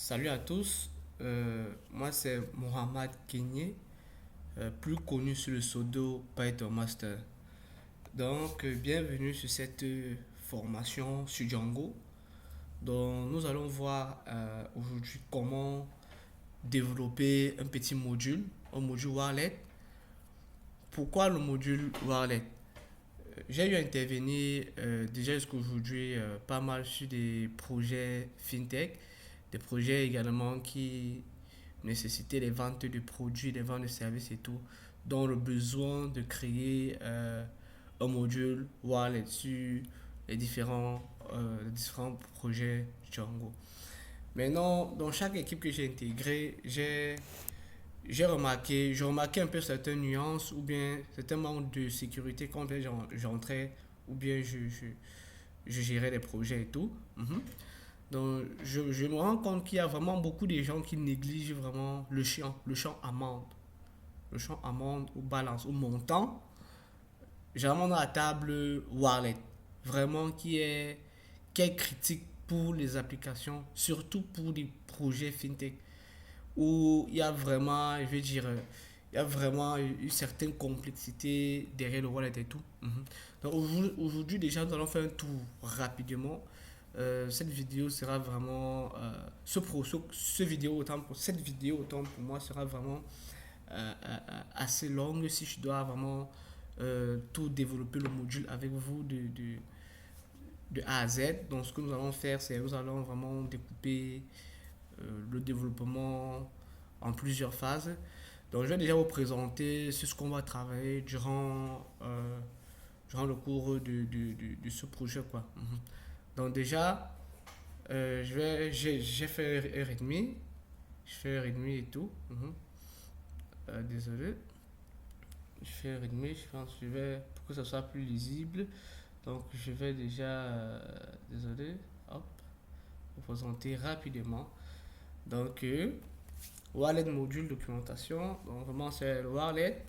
Salut à tous. Moi c'est Mohamed Kenyé, plus connu sous le pseudo Python Master. Bienvenue sur cette formation sur Django. Donc nous allons voir aujourd'hui comment développer un petit module, un module Wallet. Pourquoi le module Wallet? J'ai eu à intervenir déjà jusqu'aujourd'hui pas mal sur des projets FinTech, des projets également qui nécessitaient les ventes de produits, les ventes de services et tout, dont le besoin de créer un module wallet sur les différents projets Django. Maintenant, dans chaque équipe que j'ai intégrée, j'ai remarqué un peu certaines nuances ou bien certains manques de sécurité quand j'entrais ou bien je gérais les projets et tout. Je me rends compte qu'il y a vraiment beaucoup de gens qui négligent vraiment le champ amende. Le champ amende ou balance ou montant, généralement dans la table wallet, vraiment qui est critique pour les applications, surtout pour des projets fintech où il y a vraiment, je veux dire, il y a vraiment une certaine complexité derrière le wallet et tout. Donc aujourd'hui déjà, nous allons faire un tour rapidement. Cette vidéo sera vraiment, ce vidéo autant pour cette vidéo autant pour moi sera vraiment assez longue si je dois vraiment tout développer le module avec vous de A à Z. Donc ce que nous allons faire, c'est nous allons vraiment découper le développement en plusieurs phases. Donc, je vais déjà vous présenter ce qu'on va travailler durant le cours de ce projet, quoi. Donc, déjà, j'ai fait heure et demie. Je fais heure et demie et tout. Désolé. Je fais heure et demie. Je pense que je vais, pour que ça soit plus lisible. Donc, je vais déjà, désolé, hop, vous présenter rapidement. Donc, wallet module documentation. Donc, vraiment, c'est le wallet.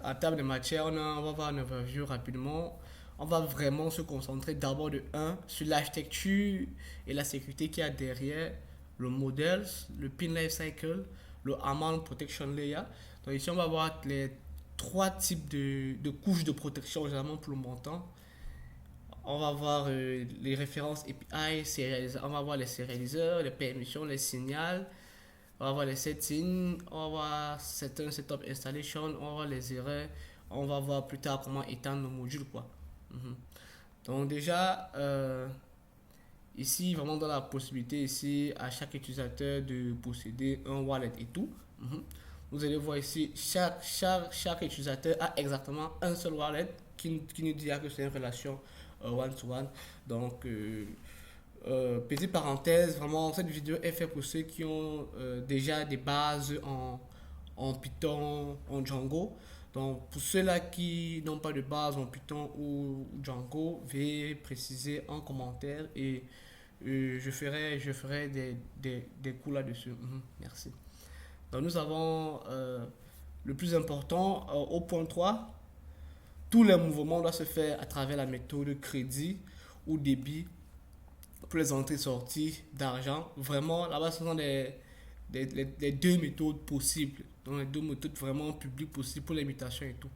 En termes de matière, on va voir un overview rapidement. On va vraiment se concentrer d'abord de un sur l'architecture et la sécurité qu'il y a derrière le modèle, le pin lifecycle, le amount protection layer. Donc ici, on va voir les trois types de couches de protection généralement pour le montant. On va voir les références API, on va voir les sérialiseurs, les permissions, les signaux, on va voir les settings, on va voir certains setup installation, on va voir les erreurs, on va voir plus tard comment étendre le module quoi. Mhm. Donc déjà ici vraiment dans la possibilité ici à chaque utilisateur de posséder un wallet et tout. Vous allez voir ici chaque utilisateur a exactement un seul wallet qui nous dit que c'est une relation one to one. Donc petite parenthèse, vraiment, cette vidéo est faite pour ceux qui ont déjà des bases en Python, en Django. Donc, pour ceux-là qui n'ont pas de base en Python ou Django, veuillez préciser en commentaire et je ferai des cours là-dessus. Merci. Donc, nous avons le plus important au point 3. Tous les mouvements doivent se faire à travers la méthode crédit ou débit pour les entrées-sorties d'argent. Vraiment, là-bas, ce sont les deux méthodes possibles. Donc, les deux méthodes vraiment publiques possibles pour l'imitation et tout.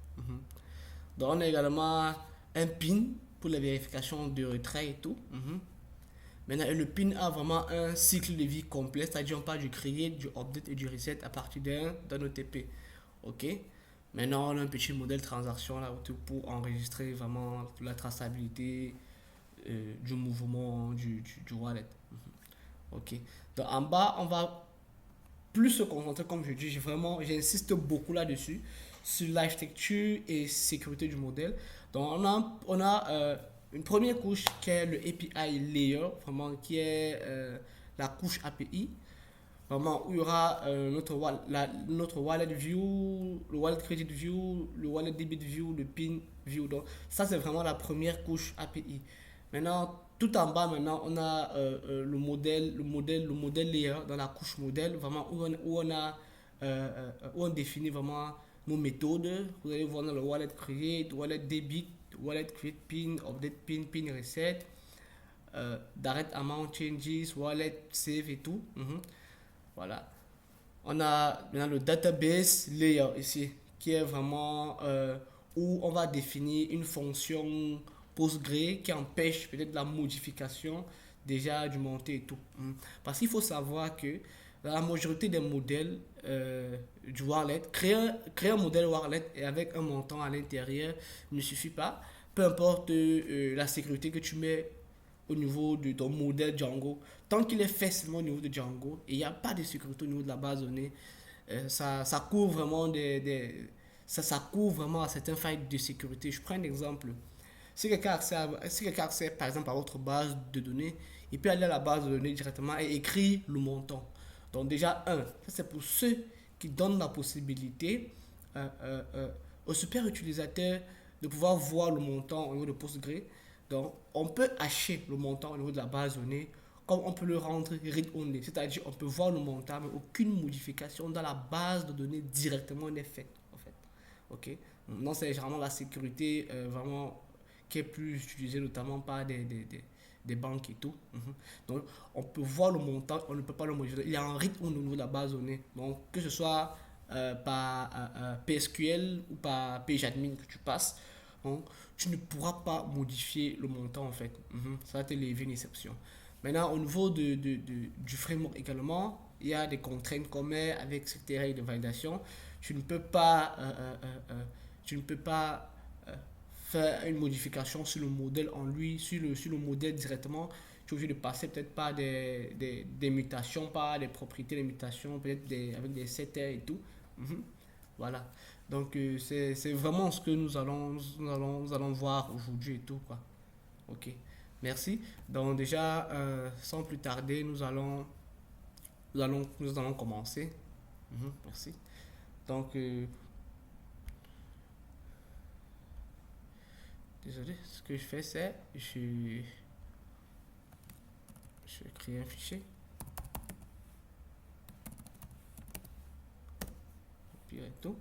Donc, on a également un PIN pour la vérification de retrait et tout. Maintenant, le PIN a vraiment un cycle de vie complet, c'est-à-dire on parle du create, du update et du reset à partir d'un OTP. OK? Maintenant, on a un petit modèle transaction là pour enregistrer vraiment la traçabilité du mouvement du wallet. Ok. Donc en bas, on va plus se concentrer, comme je dis, j'insiste beaucoup là-dessus, sur l'architecture et sécurité du modèle. Donc on a une première couche qui est le API layer, vraiment qui est la couche API. Vraiment, où il y aura notre wallet view, le wallet credit view, le wallet debit view, le pin view. Donc, ça, c'est vraiment la première couche API. Maintenant, tout en bas, maintenant, on a le modèle layer dans la couche modèle, vraiment où on définit vraiment nos méthodes. Vous allez voir dans le wallet create, wallet debit, wallet create pin, update pin, pin reset. direct amount changes, wallet, save et tout. Voilà. On a maintenant le database layer ici, qui est vraiment où on va définir une fonction Postgre qui empêche peut-être la modification déjà du monté et tout. Parce qu'il faut savoir que la majorité des modèles du wallet, créer un modèle wallet et avec un montant à l'intérieur ne suffit pas. Peu importe la sécurité que tu mets au niveau de ton modèle Django, tant qu'il est fait seulement au niveau de Django et il n'y a pas de sécurité au niveau de la base de données, ça couvre vraiment ça couvre vraiment à certains failles de sécurité. Je prends un exemple. Si quelqu'un accède par exemple à votre base de données, il peut aller à la base de données directement et écrire le montant. Donc déjà, c'est pour ceux qui donnent la possibilité au super utilisateur de pouvoir voir le montant au niveau de Postgre. Donc on peut hacher le montant au niveau de la base de données comme on peut le rendre read-only. C'est-à-dire on peut voir le montant mais aucune modification dans la base de données directement n'est faite en fait. Ok. Non, c'est généralement la sécurité vraiment qui est plus utilisée notamment par des banques et tout. Donc, on peut voir le montant, on ne peut pas le modifier. Il y a un rythme au niveau de la base de données. Donc, que ce soit par PSQL ou par PageAdmin que tu passes, donc, tu ne pourras pas modifier le montant en fait. Ça va te lever une exception. Maintenant, au niveau du framework également, il y a des contraintes qu'on met avec cette règles de validation. Tu ne peux pas, tu ne peux pas faire une modification sur le modèle en lui, sur le modèle directement. Tu es obligé de passer peut-être par des mutations, par des propriétés des mutations, peut-être avec des setters et tout. Voilà. Donc, c'est vraiment ce que nous allons voir aujourd'hui et tout, quoi. Ok. Merci. Donc, déjà, sans plus tarder, nous allons commencer. Merci. Donc, désolé, ce que je fais, c'est je vais créer un fichier. Puis et tout.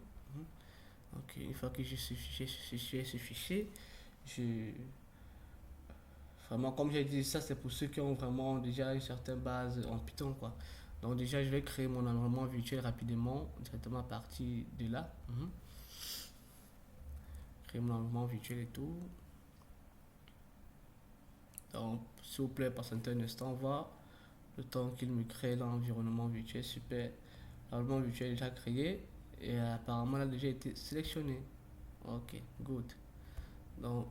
Donc, une fois que j'ai ce fichier, je vraiment, comme j'ai dit, ça c'est pour ceux qui ont vraiment déjà une certaine base en Python, quoi. Donc déjà, je vais créer mon environnement virtuel rapidement, directement à partir de là. Créer mon environnement virtuel et tout. Donc, s'il vous plaît, patientez un instant, voir le temps qu'il me crée l'environnement virtuel. Super. L'environnement virtuel est déjà créé et apparemment, il a déjà été sélectionné. Ok, good. Donc,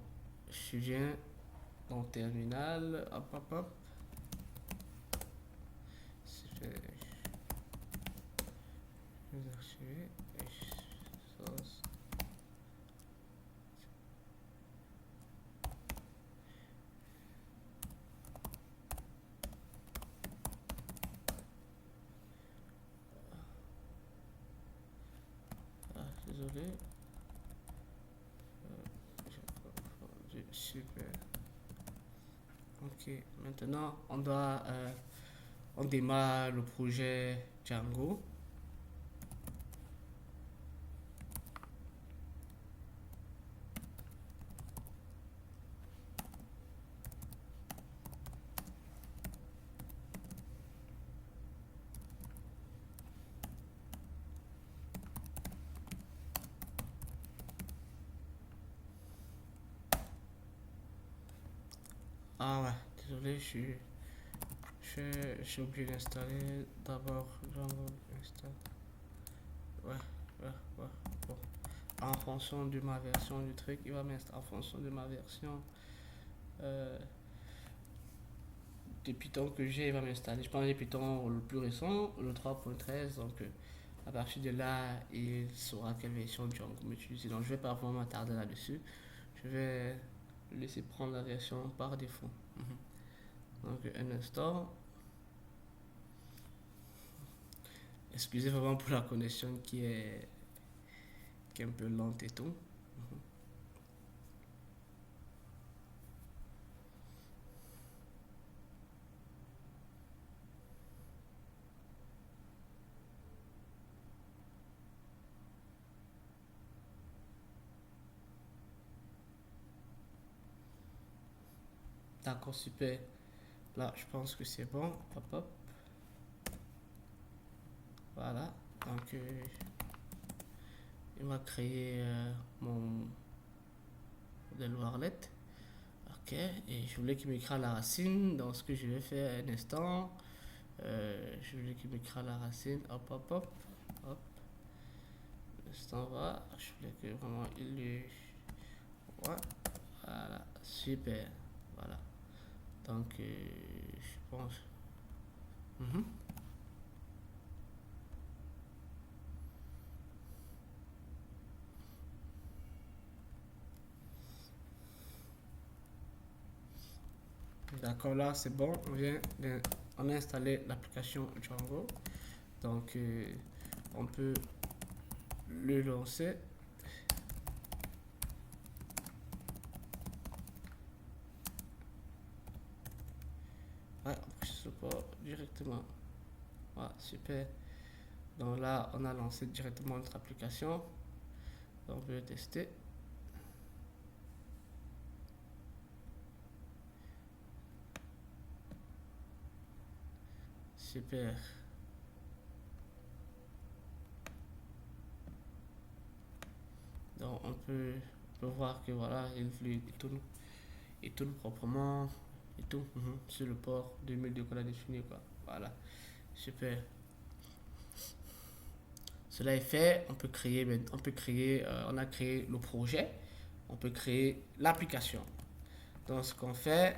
je viens dans terminal. Hop, hop, hop. Je vais archiver. Désolé. Super. Ok, maintenant on démarre le projet Django. Ah ouais, désolé, je suis obligé d'installer d'abord Django install. Ouais, ouais, ouais. Bon. En fonction de ma version du truc, il va m'installer en fonction de ma version euh, de Python que j'ai, il va m'installer. Je pense que j'ai Python le plus récent, le 3.13, donc à partir de là, il saura quelle version de Django m'utiliser. Donc je vais pas vraiment m'attarder là-dessus. Je vais laisser prendre la version par défaut. Donc un instant. Excusez vraiment pour la connexion qui est un peu lente et tout. D'accord, super. Là, je pense que c'est bon. Hop, hop. Voilà. Donc, il va créer mon modèle Warlet. Ok. Et je voulais qu'il me crée la racine. Donc, ce que je vais faire un instant, je voulais qu'il me crée la racine. Hop, hop, hop. Hop. L'instant va. Je voulais que vraiment il le. Voilà. Super. Voilà. Donc, je pense. Mhm. D'accord, là c'est bon. On a installé l'application Django. Donc, on peut le lancer. Ouais, je sais pas directement. Ouais, super. Donc là, on a lancé directement notre application. Donc, on peut tester. Super. Donc, on peut voir que voilà, il tourne proprement et tout sur le port 2002 qu'on a défini, quoi. Voilà. Super. Cela est fait, on a créé le projet, on peut créer l'application. Donc ce qu'on fait,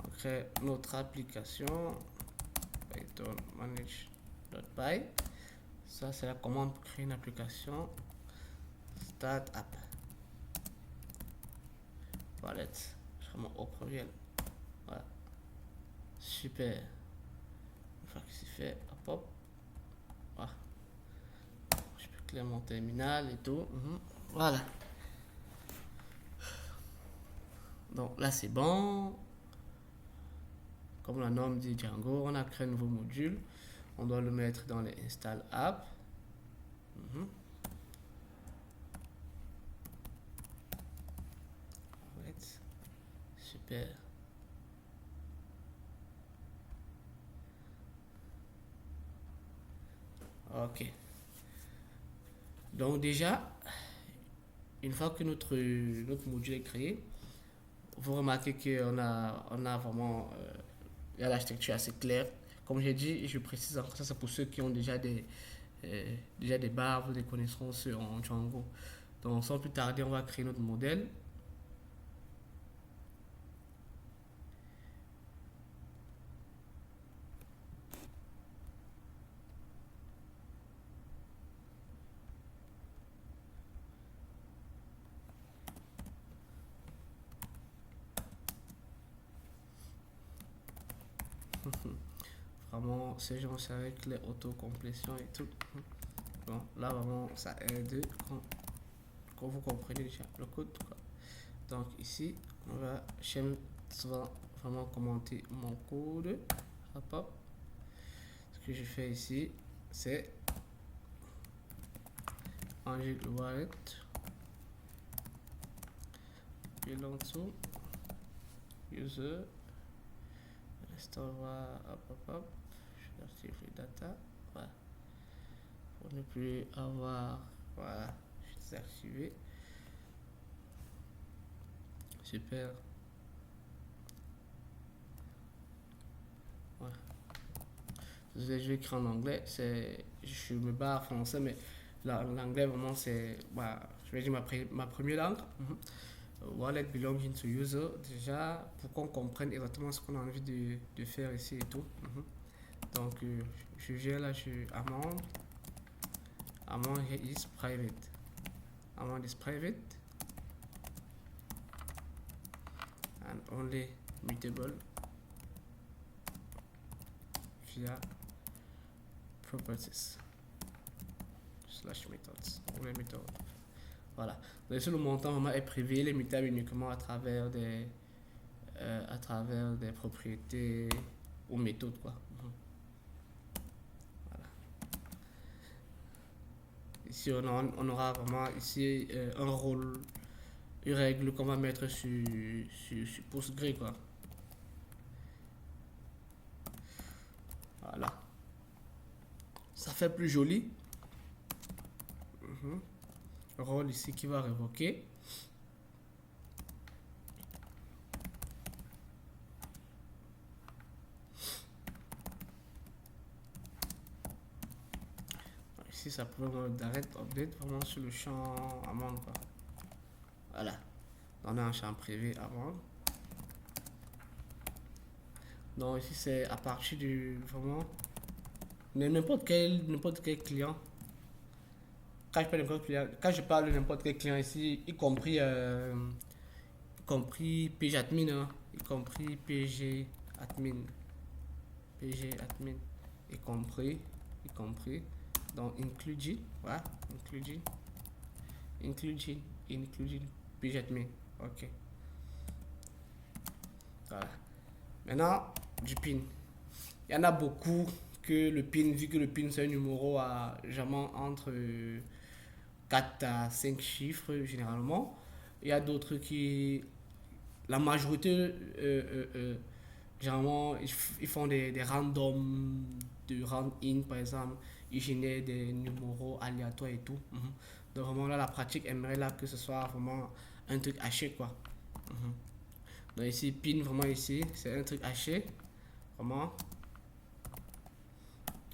on crée notre application Python manage.py. Ça c'est la commande pour créer une application. Start app. Wallet. Vraiment au pluriel. Voilà. Super. Une fois que c'est fait, hop hop. Voilà. Je peux créer mon terminal et tout. Voilà. Donc là c'est bon. Comme la norme dit Django, on a créé un nouveau module. On doit le mettre dans les install app. Super. Ok. Donc déjà, une fois que notre module est créé, vous remarquez on a vraiment l'architecture assez claire. Comme j'ai dit, et je précise encore ça, c'est pour ceux qui ont déjà des bases ou des connaissances en Django. Donc sans plus tarder, on va créer notre modèle. Vraiment, ces gens, c'est avec les autocomplétions et tout. Bon, là, vraiment, ça aide quand vous comprenez déjà le code, quoi. Donc, ici, j'aime souvent vraiment commenter mon code. Hop, hop. Ce que je fais ici, c'est ranger le wallet. Belong to user. Restore, hop, hop, hop. Je active les data. Voilà. Pour ne plus avoir. Voilà. Je vais désactiver. Super. Voilà. Je vais écrire en anglais. Je me bats en français, mais l'anglais vraiment c'est. Bah, je vais dire ma première langue. Wallet belonging to user. Déjà, pour qu'on comprenne exactement ce qu'on a envie de faire ici et tout. Donc, je viens là, amount here is private. Amount is private and only mutable via properties slash methods ou les méthodes. Voilà. Donc, ici, le montant vraiment est privé, il est mutable uniquement à travers des propriétés ou méthodes, quoi. Ici, on aura vraiment ici un rôle, une règle qu'on va mettre sur Postgre, quoi. fait plus joli. Rôle ici qui va révoquer. Ici, ça peut direct update vraiment sur le champ amende, quoi. Voilà. On a un champ privé amende. Donc ici, c'est à partir du vraiment de n'importe quel client. Quand je parle de n'importe quel client ici, y compris PG admin, hein, y compris PG admin, PG admin, y compris, donc including, voilà, including PG admin, ok, voilà. Maintenant, du PIN, il y en a beaucoup que le PIN, vu que le PIN c'est un numéro à jamais entre 4 à 5 chiffres généralement. Il y a d'autres qui, la majorité, généralement, ils font des randoms, de rand in par exemple, ils génèrent des numéros aléatoires et tout. Donc vraiment là, la pratique aimerait là que ce soit vraiment un truc haché quoi. Donc ici, pin vraiment ici, c'est un truc haché, vraiment.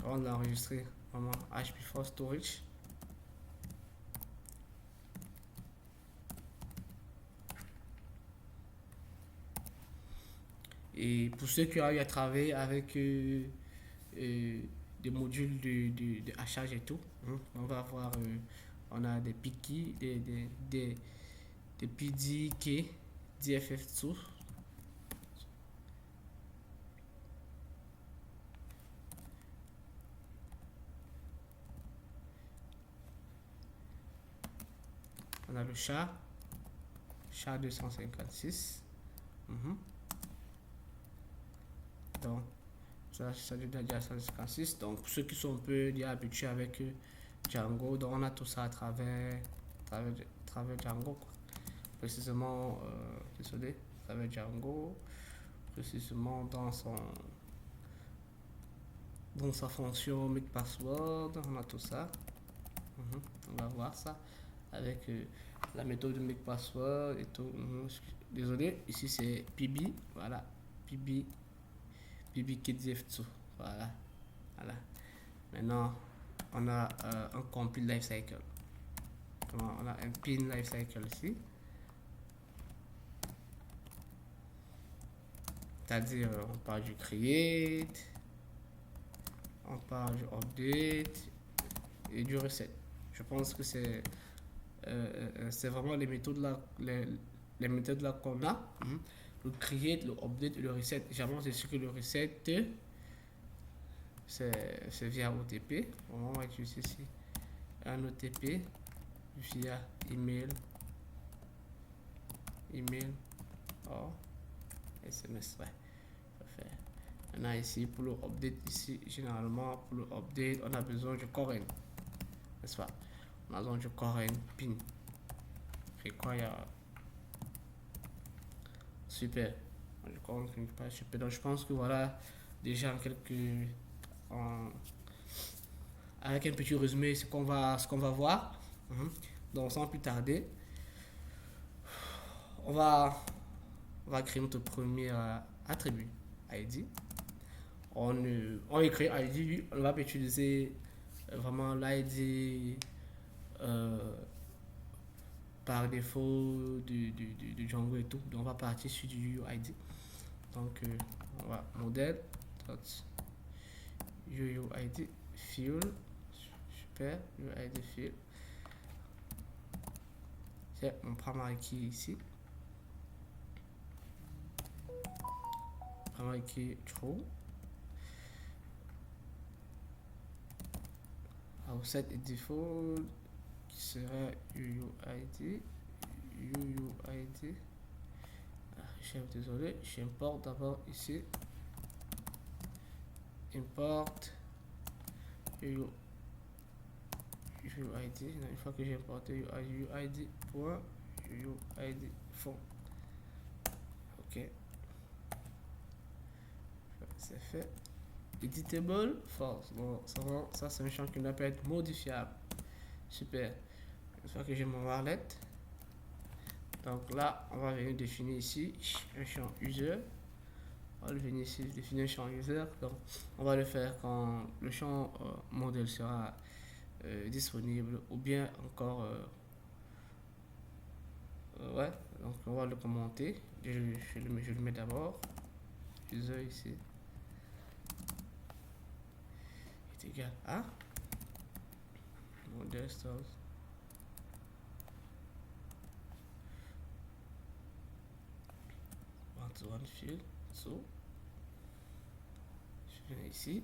On l'a enregistré, vraiment HP4 storage. Et pour ceux qui ont eu à travailler avec des modules de hachage et tout, on va avoir, on a des PKey, des PDK, DFF2. On a le SHA 256. Donc, ça devient déjà 156. Donc, pour ceux qui sont un peu déjà habitués avec Django, donc on a tout ça à travers Django. Quoi. Précisément, désolé, à travers Django, précisément dans sa fonction make password, on a tout ça. On va voir ça avec la méthode de make password et tout. Désolé, ici c'est PB, voilà, PB KDF2, voilà. Maintenant, on a un compile lifecycle. On a un pin lifecycle ici. C'est-à-dire, on parle du create, on parle du update et du reset. Je pense que c'est vraiment les méthodes là, les méthodes là qu'on a. Le create, le update et le reset. Généralement, c'est ce que le reset, c'est via OTP. On va utiliser ici un OTP via email or SMS. Ouais. Parfait. On a ici pour le update, ici généralement pour le update, on a besoin du core, n'est-ce pas? On a besoin du core pin. Require. Super. Super. Donc je pense que voilà déjà avec un petit résumé ce qu'on va voir. Donc sans plus tarder, on va créer notre premier attribut ID. On écrit ID, on va utiliser vraiment l'ID par défaut du Django et tout. Donc on va partir sur du UUID. Donc on va model.UUID field. Super, UUID field. C'est mon primary key ici. Primary key true. I'll set a default qui sera UUID. Désolé, j'importe d'abord ici. Import UUID. Une fois que j'ai importé UUID fond. Ok. C'est fait. editable, false. Donc, ça c'est un champ qui ne peut être modifiable. Super. Une fois que j'ai mon wallet, donc là, on va venir définir ici un champ user. On va venir ici définir un champ user. Donc, on va le faire quand le champ modèle sera disponible, ou bien encore ouais. Donc, on va le commenter. Je le mets d'abord. User ici est égal à modèle stars. One field. So, je viens ici.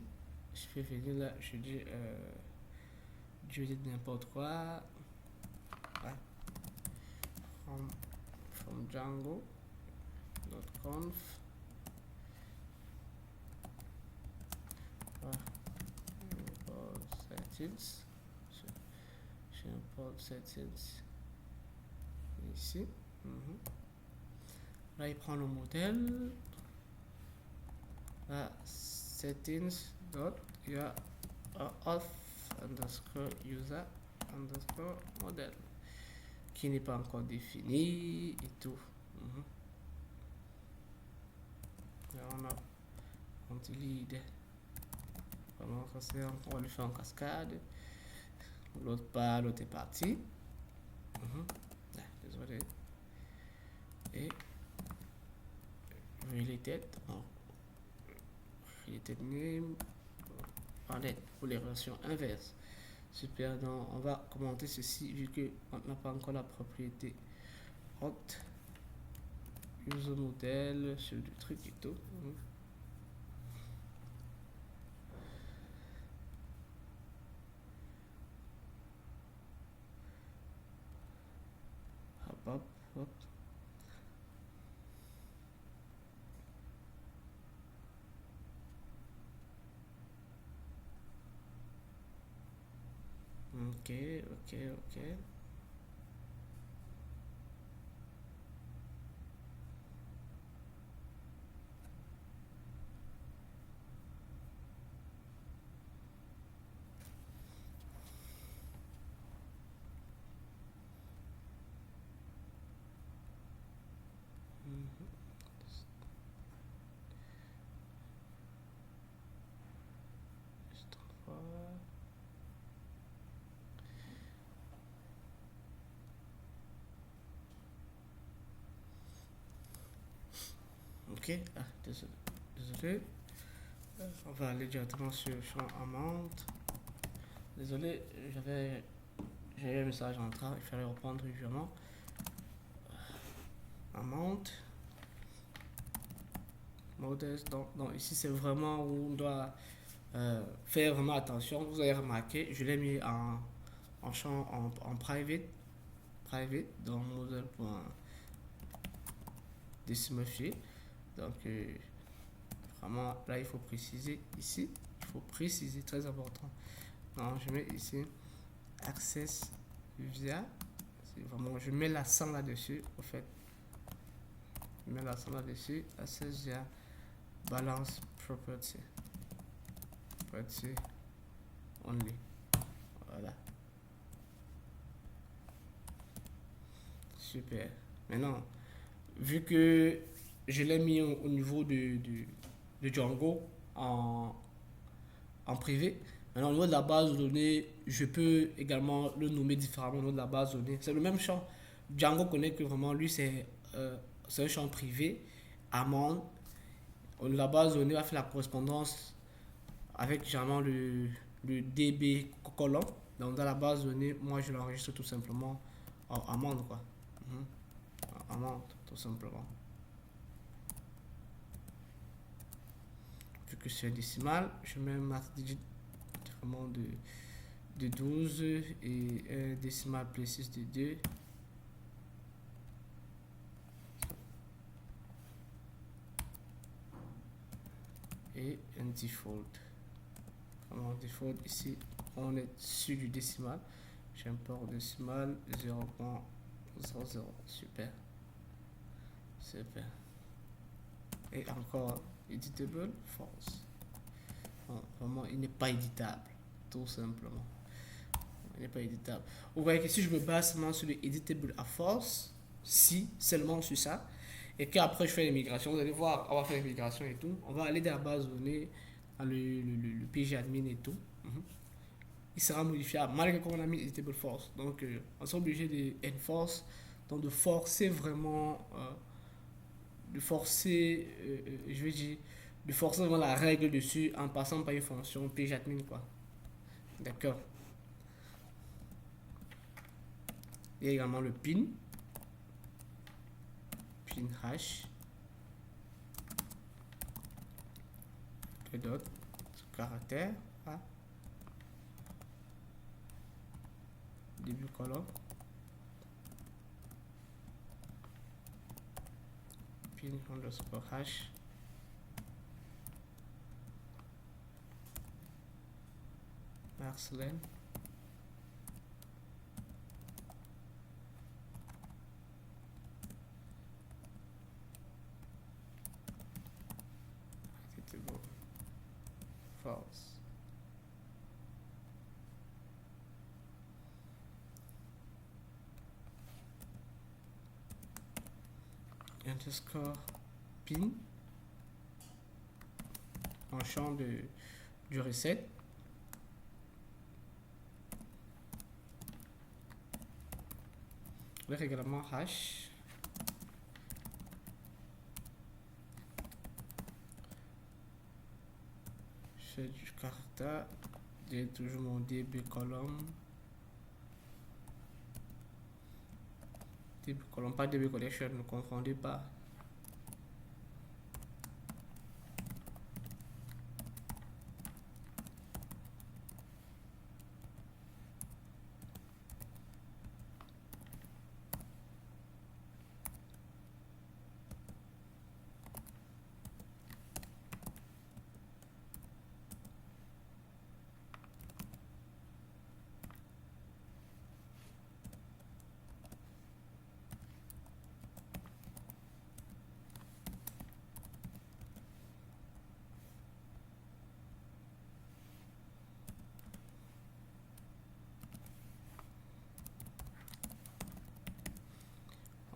Je fais venir là. Je dis n'importe quoi. Ouais. From Django.conf. Settings. J'import settings ici. Là, il prend le modèle. Là, settings dot il y a off underscore user underscore modèle qui n'est pas encore défini et tout. Là, on delete. Vraiment, ça c'est on va le faire en cascade. L'autre part, l'autre est parti. Désolé. Et related, related name, pour les relations inverses. Super, donc on va commenter ceci vu que on n'a pas encore la propriété hot user modèle sur le truc et tout. Hop, hop. Ok. Ok, désolé. On va aller directement sur le champ amount. Désolé, j'avais un message en train, il fallait reprendre évidemment. Amount. Modeste. Donc ici c'est vraiment où on doit faire vraiment attention. Vous avez remarqué, je l'ai mis en champ en private. Donc model.decimal field. Donc vraiment là il faut préciser ici. Il faut préciser, très important. Donc je mets ici access via. C'est vraiment, je mets l'accent là-dessus au fait. Je mets l'accent là-dessus. Access via balance property only. Voilà. Super. Maintenant, vu que je l'ai mis au niveau de Django en privé, maintenant au niveau de la base de données, je peux également le nommer différemment au niveau de la base de données. C'est le même champ. Django connaît que vraiment lui c'est un champ privé. Amount, la base de données va faire la correspondance avec généralement le DB colon. Donc dans la base de données, moi je l'enregistre tout simplement en amount quoi. Amount tout simplement. Vu que c'est décimal, je mets max digit vraiment de 12 et un décimal précis de 2. Et un default. Vraiment default ici, on est sur du décimal. J'importe décimal 0.00. Super. Et encore editable false. Non, vraiment, il n'est pas éditable. Tout simplement. Il n'est pas éditable. Vous voyez que si je me base seulement sur le editable à force, si, seulement sur ça, et qu'après je fais l'immigration, vous allez voir, on va faire l'immigration et tout, on va aller dans la base de données, dans le pgadmin et tout. Il sera modifiable malgré qu'on a mis editable force. Donc, on sera obligé de enforce, donc de forcer vraiment, de forcer, je vais dire, de forcer vraiment la règle dessus en passant par une fonction pgadmin, quoi. D'accord. Il y a également le pin hash, dot, caractère, A, début colonne, pin underscore hash, Marceline, false. Underscore pin en champ du reset. Avec également hash. Je fais du caractère. J'ai toujours mon db column. DB column, pas db collection, ne confondez pas.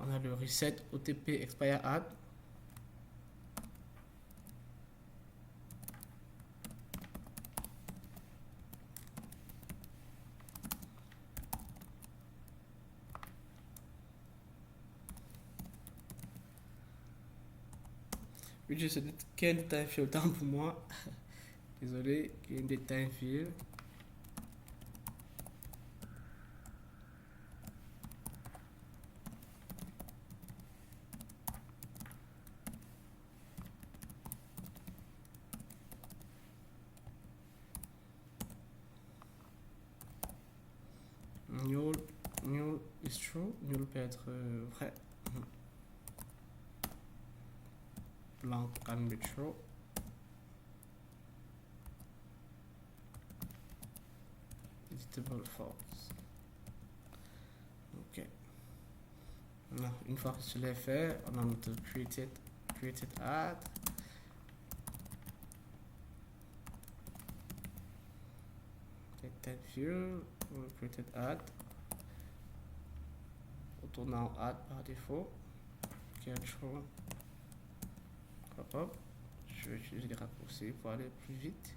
On a le reset OTP expire add. Oui, je sais qu'il y a un time field autant pour moi. Désolé, il y a un time field. Null is true. Null peut être vrai. Blank can be true. Editable false. Ok. Non, une fois que je l'ai fait, on a notre created add. Type view, created add. Retourne en add par défaut. Control. Hop hop. Je vais utiliser les raccourcis pour aller plus vite.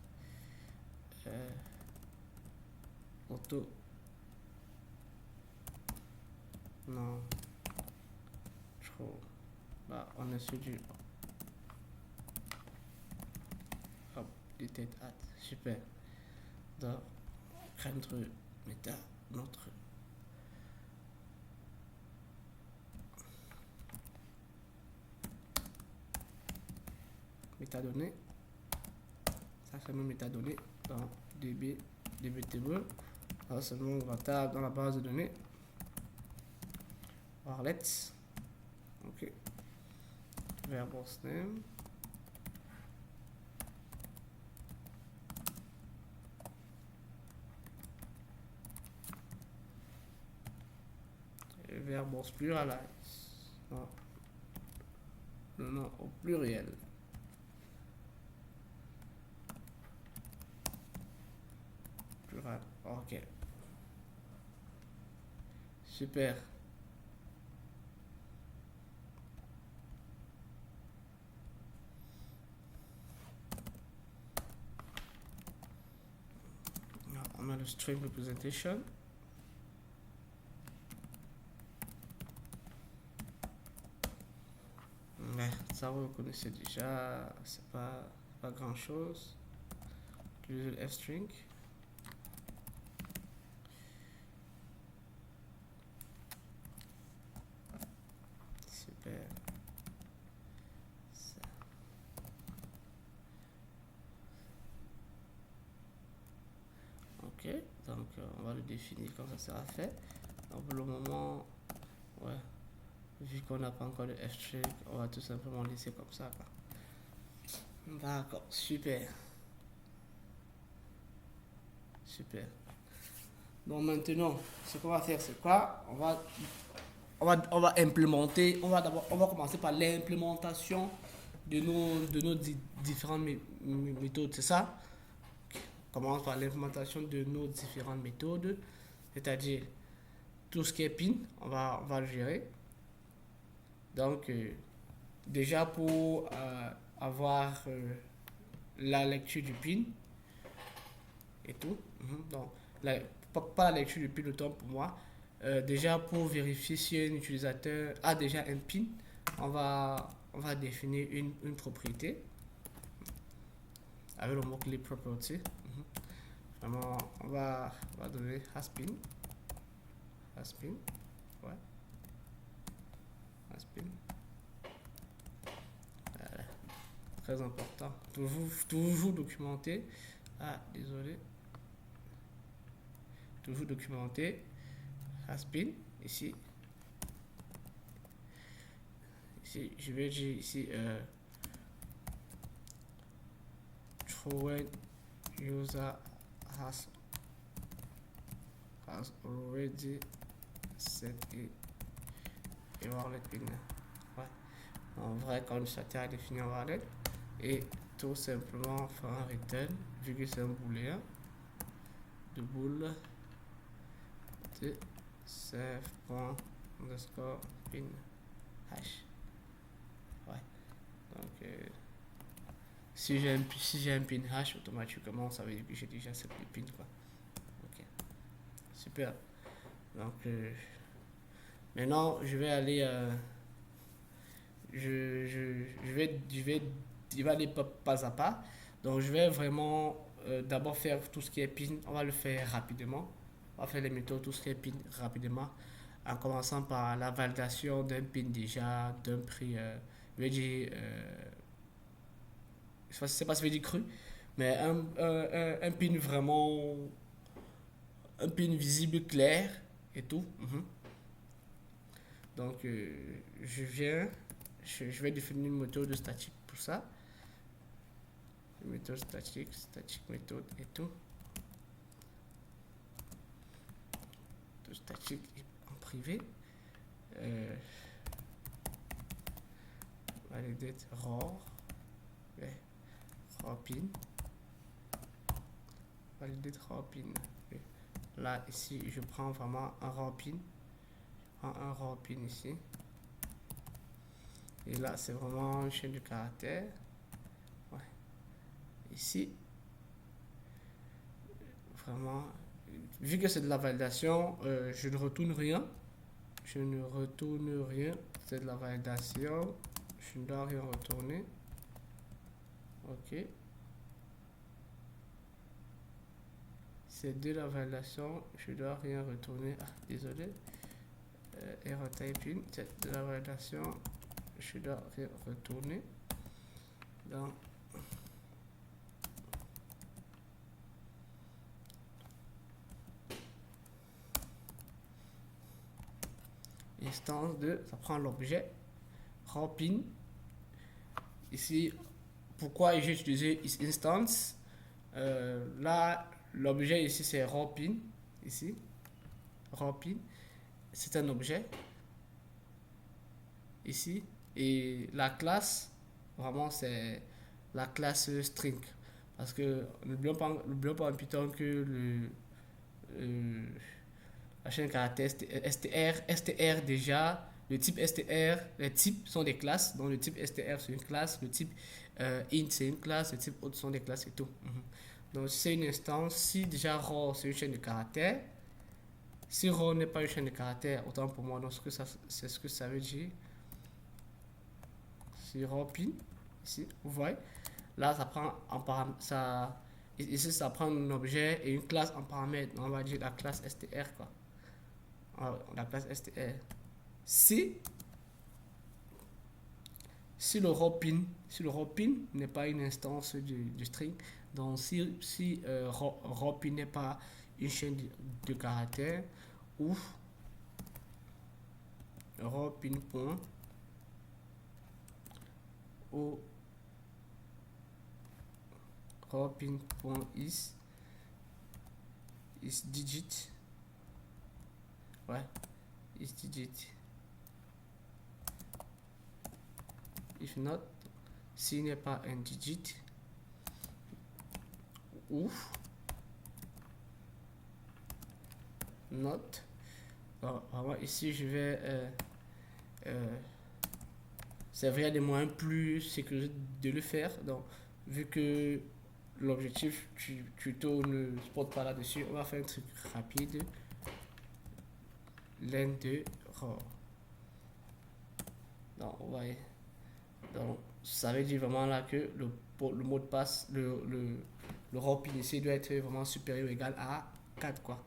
Auto. Non. Trop. Là, on est sur du. Hop, detect add. Super. Donc, rendre notre métadonnées. Ça c'est nos métadonnées dans dbtable. Alors seulement on va taper dans la base de données. Warlet. Ok. Verbose name. Et verbose pluralize. Non. Non, au pluriel. Ok. Super. On a le string representation. Mais ça vous connaissez déjà, c'est pas grand chose. Le f-string. Super. Ça. Ok, donc on va le définir comme ça sera fait. Donc pour le moment, ouais, vu qu'on n'a pas encore de f-string, on va tout simplement laisser comme ça. D'accord, super. Super. Donc maintenant, ce qu'on va faire, c'est quoi? On va implémenter, on va commencer par l'implémentation de nos différentes méthodes, c'est ça? On commence par l'implémentation de nos différentes méthodes, c'est-à-dire tout ce qui est pin, on va le gérer. Donc, déjà pour avoir la lecture du pin et tout, donc, pas la lecture du pin autant pour moi. Déjà pour vérifier si un utilisateur a déjà un pin, on va définir une propriété avec le mot-clé property. Vraiment, on va donner has-pin. Has-pin. Ouais. Has-pin. Voilà. Très important. Toujours documenter. Ah, désolé. Toujours documenter. Has-pin. Ici. Ici, je vais dire ici when user has already set a wallet pin. Ouais. En vrai, quand l'utilisateur a défini un wallet, et tout simplement faire un return, vu que c'est un booléen, de boule de save.underscore pin hash. Ouais. Donc, si j'ai un pin hash, automatiquement, ça veut dire que j'ai déjà cette pin, quoi. Ok. Super. Donc, maintenant, je vais aller. Je vais aller pas à pas. Donc, je vais vraiment d'abord faire tout ce qui est pin. On va le faire rapidement. On va faire les méthodes, tout ce qui est pin rapidement. En commençant par la validation d'un pin déjà, d'un prix, je vais dire, je sais pas si je vais dire cru, mais un pin vraiment, un pin visible, clair et tout. Donc, je vais définir une méthode statique pour ça. Une méthode statique méthode et tout. Méthode statique en privé. Validate raw. Ouais, raw pin. Validate raw pin. Okay. Là, ici, je prends vraiment un raw pin. Je prends un raw pin ici. Et là, c'est vraiment une chaîne de caractères. Ouais. Ici, vraiment, vu que c'est de la validation, je ne retourne rien. Je ne retourne rien. C'est de la validation. Je ne dois rien retourner. Ok. C'est de la validation. Je ne dois rien retourner. Ah, désolé. Error typing. C'est de la validation. Je dois rien retourner. Donc, instance de, ça prend l'objet raw pin. Ici, pourquoi j'ai utilisé instance? Là, l'objet ici c'est raw pin. Ici, raw pin, c'est un objet. Ici, et la classe, vraiment c'est la classe string. Parce que n'oublions pas en Python que euh, la chaîne de caractères str déjà, le type str, les types sont des classes, donc le type str c'est une classe, le type int c'est une classe, le type autre sont des classes et tout. Donc c'est une instance, si déjà raw c'est une chaîne de caractères, si raw n'est pas une chaîne de caractères, autant pour moi, donc c'est ce que ça veut dire. Si raw pin, ici, vous voyez, là ça prend en paramètre, ça, ici ça prend un objet et une classe en paramètre, on va dire la classe str quoi. La classe str. Si le raw pin n'est pas une instance du string, donc si raw pin n'est pas une chaîne de caractères, ou raw pin point ou raw pin point is digit, ouais, is digit. If not, s'il n'est pas un digit, ou not. Alors, ici je vais c'est vrai des moyens plus sécurisés de le faire. Donc vu que l'objectif tuto ne se porte pas là-dessus, on va faire un truc rapide. Len de raw. Donc on va donc ça veut dire vraiment là que le mot de passe, le raw pin ici doit être vraiment supérieur ou égal à 4 quoi,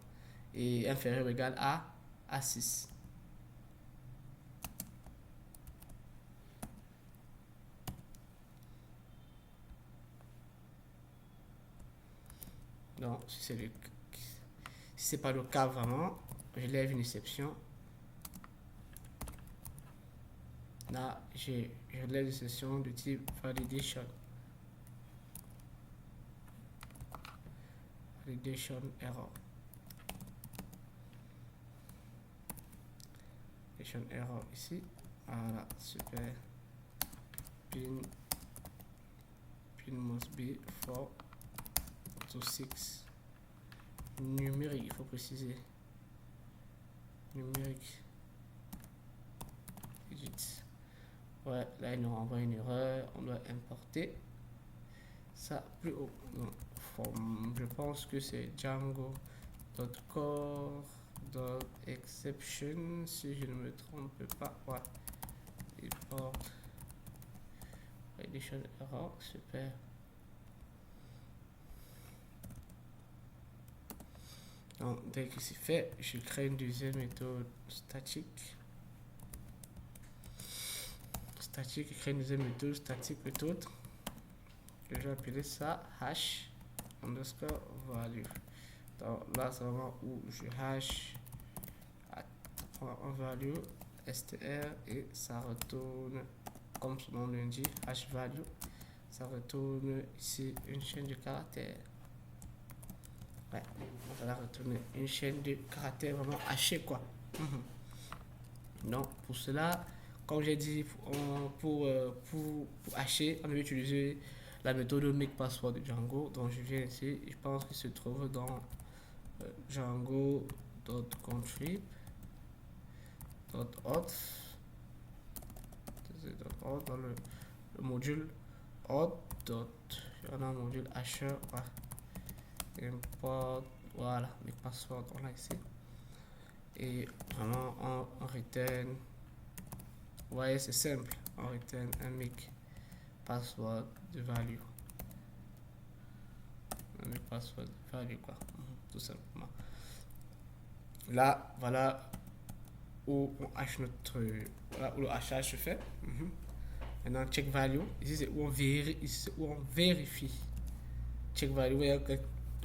et inférieur ou égal à 6. Donc si c'est pas le cas vraiment, je lève une exception. Là je lève une exception de type validation error. Error ici, voilà, super. Pin must be 4 to 6. Numérique, il faut préciser. Numérique. Digits. Ouais, là il nous renvoie une erreur. On doit importer ça plus haut. Donc, je pense que c'est Django.core.exception si je ne me trompe pas. Ouais. Import validation error, super. Donc, dès que c'est fait, je crée une deuxième méthode statique. Je crée une deuxième méthode statique méthode. Je vais appeler ça hash underscore value. Donc là, c'est vraiment où je hash en value str et ça retourne, comme son nom l'indique, hash value. Ça retourne ici une chaîne de caractères. Ouais, on va retourner une chaîne de caractères vraiment hachée quoi. Donc pour cela, comme j'ai dit, pour hacher, on va utiliser la méthode makePassword de Django. Donc je viens ici, je pense qu'il se trouve dans Django.contrib.auth dans le module auth. On a un module hasher, import, voilà, makePassword, on l'a ici. Et vraiment on return, vous voyez c'est simple, on return un make password de value, un make password de value quoi, tout simplement. Là voilà où on hache notre, voilà où le hachage se fait. Maintenant check value, ici c'est où on vérifie, check value.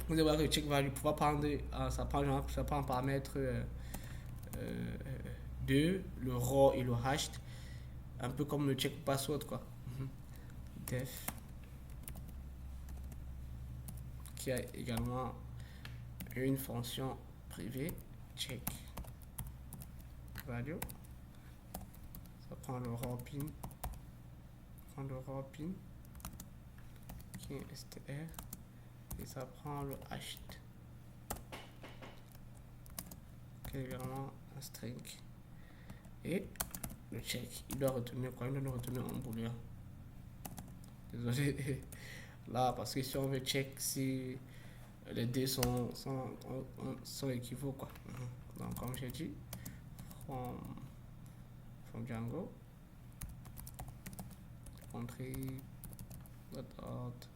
Vous allez voir que check value pour prendre ça prend un paramètre 2, le raw et le hashed, un peu comme le check password quoi. Def qui a également une fonction privée check value, ça prend le raw pin, qui est str, et ça prend le hashed. régulièrement un string. Et le check, il doit retenir quoi? Il doit nous retenir un booléen. Désolé. Là, parce que si on veut check si les deux sont équivalents, quoi. Donc, comme j'ai dit, from Django, country, .out,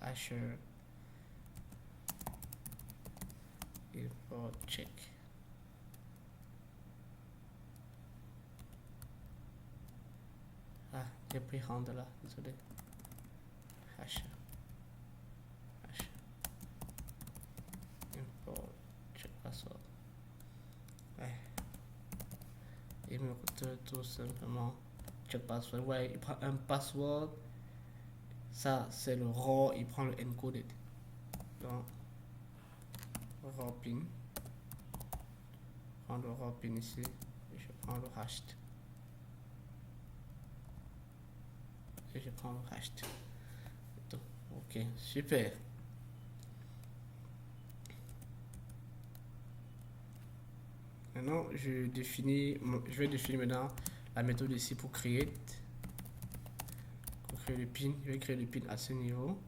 .asher, import check. Ah, j'ai pris hand là, désolé. Hasher. Import check password. Ouais. Il me retourne tout simplement check password. Ouais, il prend un password. Ça, c'est le raw. Il prend le encoded. Donc, raw pin. Je prends le raw pin ici. Et je prends le hashed. Et je prends le hashed. Donc, ok, super. Maintenant, je vais définir maintenant la méthode ici pour créer le pin. Je vais créer le pin à ce niveau.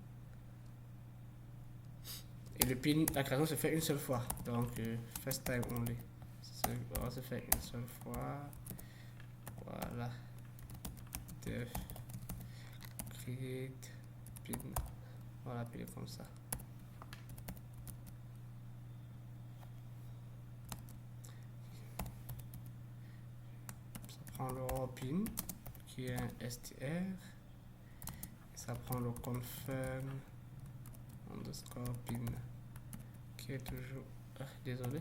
Et le pin, la création se fait une seule fois. Donc, first time only. On va se faire une seule fois. Voilà. Def create pin. On va l'appeler comme ça. Ça prend le raw pin qui est un str. Et ça prend le confirm underscore pin qui est toujours. Ah, désolé.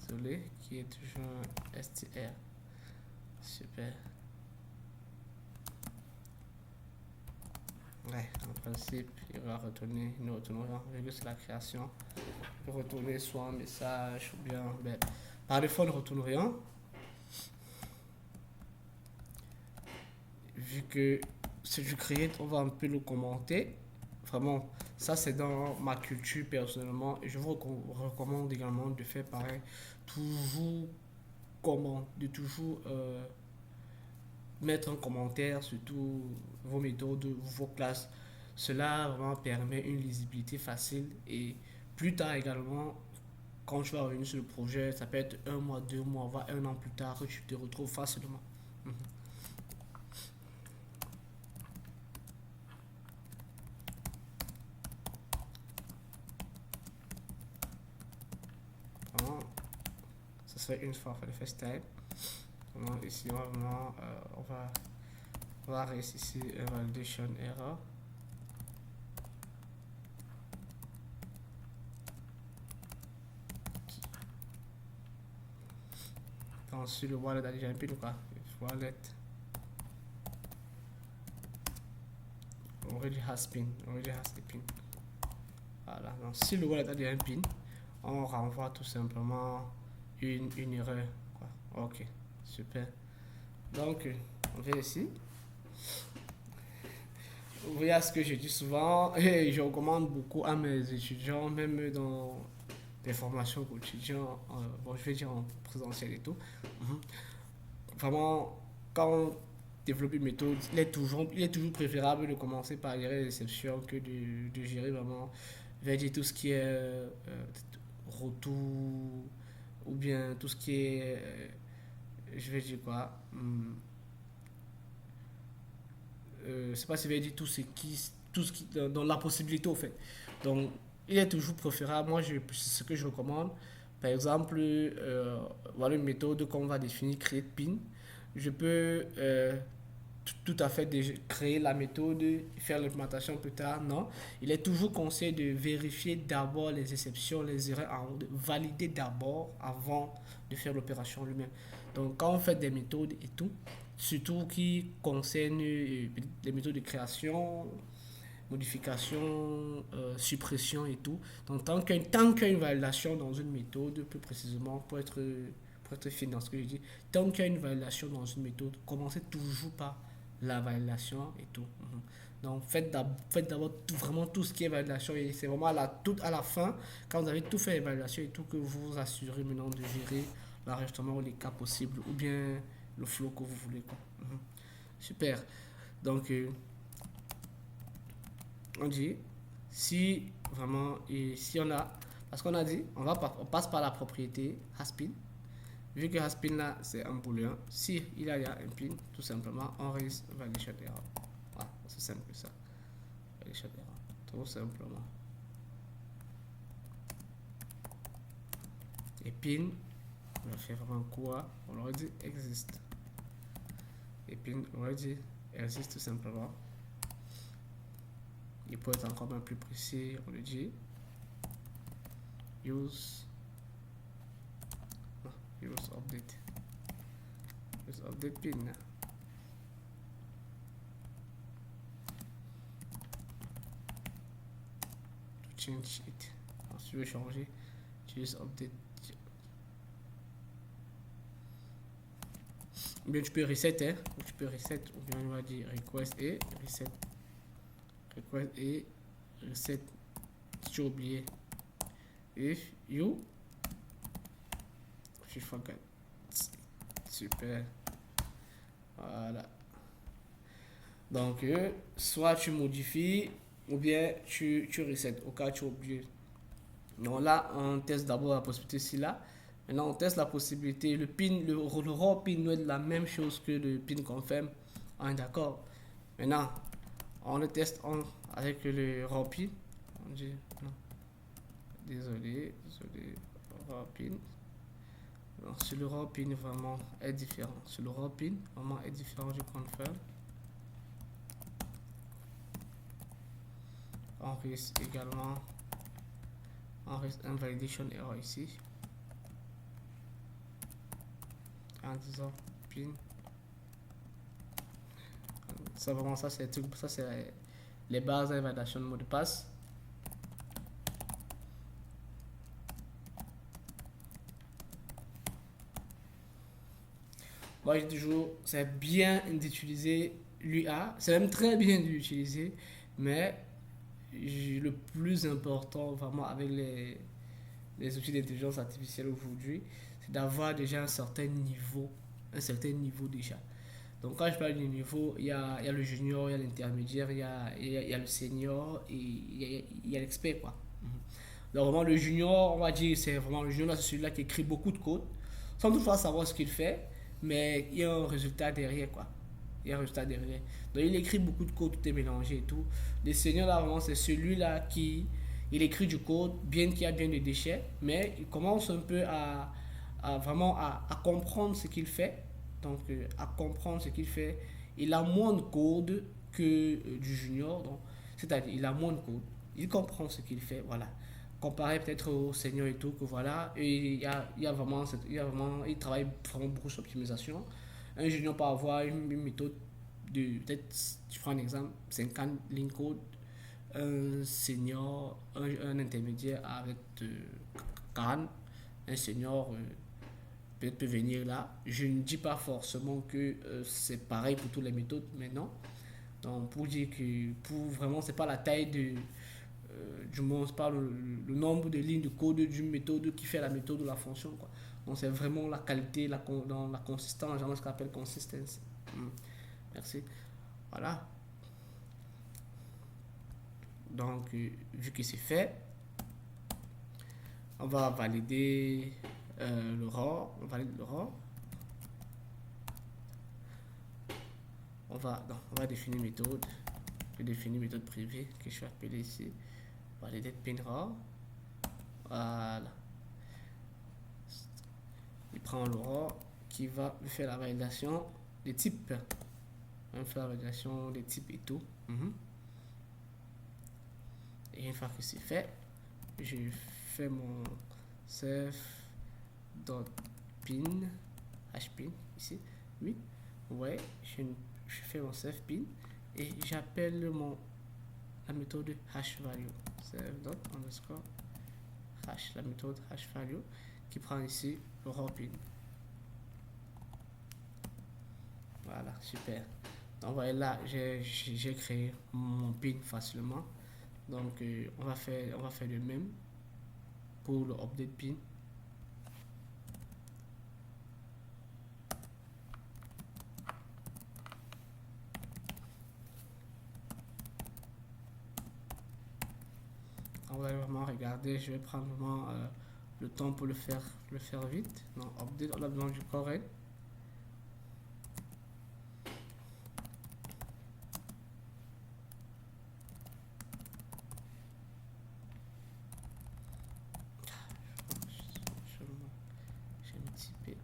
Désolé, qui est toujours str. Super. Ouais, en principe, il va retourner, nous retournera, vu que c'est la création, il va retourner soit un message ou bien, ben, par défaut, il ne retourne rien. Vu que c'est du create, on va un peu le commenter. Vraiment, ça c'est dans ma culture personnellement et je vous recommande également de faire pareil. Toujours de toujours mettre un commentaire sur tous vos méthodes, vos classes. Cela vraiment permet une lisibilité facile et plus tard également, quand tu vas revenir sur le projet, ça peut être un mois, 2 mois, voire un an plus tard que tu te retrouves facilement. Vraiment, ça serait une fois pour le first time. Vraiment, ici, vraiment, on va rester ici validation error. Ensuite, le wallet a déjà un pin ou quoi? Wallet already has pin, already has the pin. Voilà, donc si le wallet a déjà un pin, on renvoie tout simplement une erreur, quoi. Ok, super. Donc, on vient ici. Vous voyez ce que je dis souvent, et je recommande beaucoup à mes étudiants, même dans des formations quotidiennes, bon, je vais dire en présentiel et tout. Vraiment, quand on développe une méthode, il est toujours préférable de commencer par gérer les exceptions que de gérer vraiment, je vais dire, tout ce qui est retour ou bien tout ce qui est, je vais dire quoi, je sais pas si je vais dire tout ce qui dans la possibilité au fait. Donc, il est toujours préférable. Moi, ce que je recommande, par exemple, voilà une méthode qu'on va définir, create pin. Je peux tout à fait créer la méthode, faire l'implémentation plus tard. Non, il est toujours conseillé de vérifier d'abord les exceptions, les erreurs, de valider d'abord avant de faire l'opération lui-même. Donc, quand on fait des méthodes et tout, surtout qui concernent les méthodes de création, modification, suppression et tout. Donc, tant qu'il y a une validation dans une méthode, plus précisément, pour être fin dans ce que je dis, tant qu'il y a une validation dans une méthode, commencez toujours par la validation et tout. Donc faites d'abord vraiment tout ce qui est validation et c'est vraiment tout à la fin, quand vous avez tout fait évaluation et tout, que vous vous assurez maintenant de gérer l'enregistrement ou les cas possibles ou bien le flow que vous voulez, quoi. Super. Donc, on dit, si vraiment, et si on a, parce qu'on a dit, on passe par la propriété Haspin. Vu que Haspin là, c'est un booléen, si il y a un pin, tout simplement, on raise validation error. Voilà, c'est simple que ça. Validation error, tout simplement. Et pin, on va faire vraiment quoi? On leur dit existe. Et pin, on leur dit existe tout simplement. Il peut être encore un plus précis, on le dit use update. Use update pin. To change it. Alors, si tu veux changer, tu use update. Ou bien tu peux reset, hein? Ou tu peux reset, ou bien on va dire request et reset. Request et reset. Si tu as oublié. If you forgot. Super. Voilà. Donc, soit tu modifies ou bien tu resets au cas où tu as oublié. Donc là, on teste d'abord la possibilité ici là. Maintenant, on teste la possibilité. Le pin, le raw pin doit être la même chose que le pin confirm. On est d'accord. Maintenant, on le teste avec le raw pin. On dit non. Désolé, raw pin. Donc, sur le raw pin vraiment est différent. Sur le raw pin vraiment est différent du confirm. On risque également un validation error ici en disant pin. Ça vraiment ça c'est les bases de validation de mot de passe. Moi, je dis toujours, c'est bien d'utiliser l'UA, c'est même très bien d'utiliser, mais le plus important vraiment avec les outils d'intelligence artificielle aujourd'hui, c'est d'avoir déjà un certain niveau déjà. Donc quand je parle du niveau, il y a le junior, il y a l'intermédiaire, il y a le senior et il y a l'expert, quoi. Donc vraiment le junior, on va dire, c'est vraiment le junior, c'est celui-là qui écrit beaucoup de code, sans toutefois savoir ce qu'il fait, mais il y a un résultat derrière, quoi. Il y a un résultat derrière. Donc il écrit beaucoup de code, tout est mélangé et tout. Le senior là, vraiment, c'est celui-là qui il écrit du code, bien qu'il y a bien des déchets, mais il commence un peu vraiment à comprendre ce qu'il fait. Donc à comprendre ce qu'il fait. Il a moins de code que du junior, donc c'est-à-dire il a moins de code. Il comprend ce qu'il fait, voilà. Comparé peut-être au senior et tout, que voilà, et il travaille vraiment beaucoup sur l'optimisation. Un junior peut avoir une méthode de, peut-être, tu prends un exemple, 50 lignes code, un senior, un intermédiaire avec 40, un senior peut-être peut venir là. Je ne dis pas forcément que c'est pareil pour toutes les méthodes, mais non. Donc pour dire que pour vraiment c'est pas la taille du moins c'est pas le nombre de lignes de code d'une méthode qui fait la méthode ou la fonction, quoi. Donc c'est vraiment la qualité, dans la consistance, genre ce qu'on appelle consistency. Merci. Voilà. Donc vu que c'est fait, on va valider le RAW. On valide le RAW. On va définir une méthode. Je définis une méthode privée que je vais appeler ici. Valider pin RAW. Voilà. Il prend le RAW qui va faire la validation des types. On va faire la validation des types et tout. Et une fois que c'est fait, je fais mon self.pin hpin ici. Oui, ouais, je fais mon self.pin et j'appelle la méthode hashValue. Self.underscore hash, la méthode hashValue qui prend ici le raw pin. Voilà, super. Donc voilà, là, j'ai créé mon pin facilement. Donc, on va faire le même pour le update pin. On va vraiment regarder, je vais prendre vraiment le temps pour le faire vite. Donc, update, on a besoin du correct. Je vais me typer.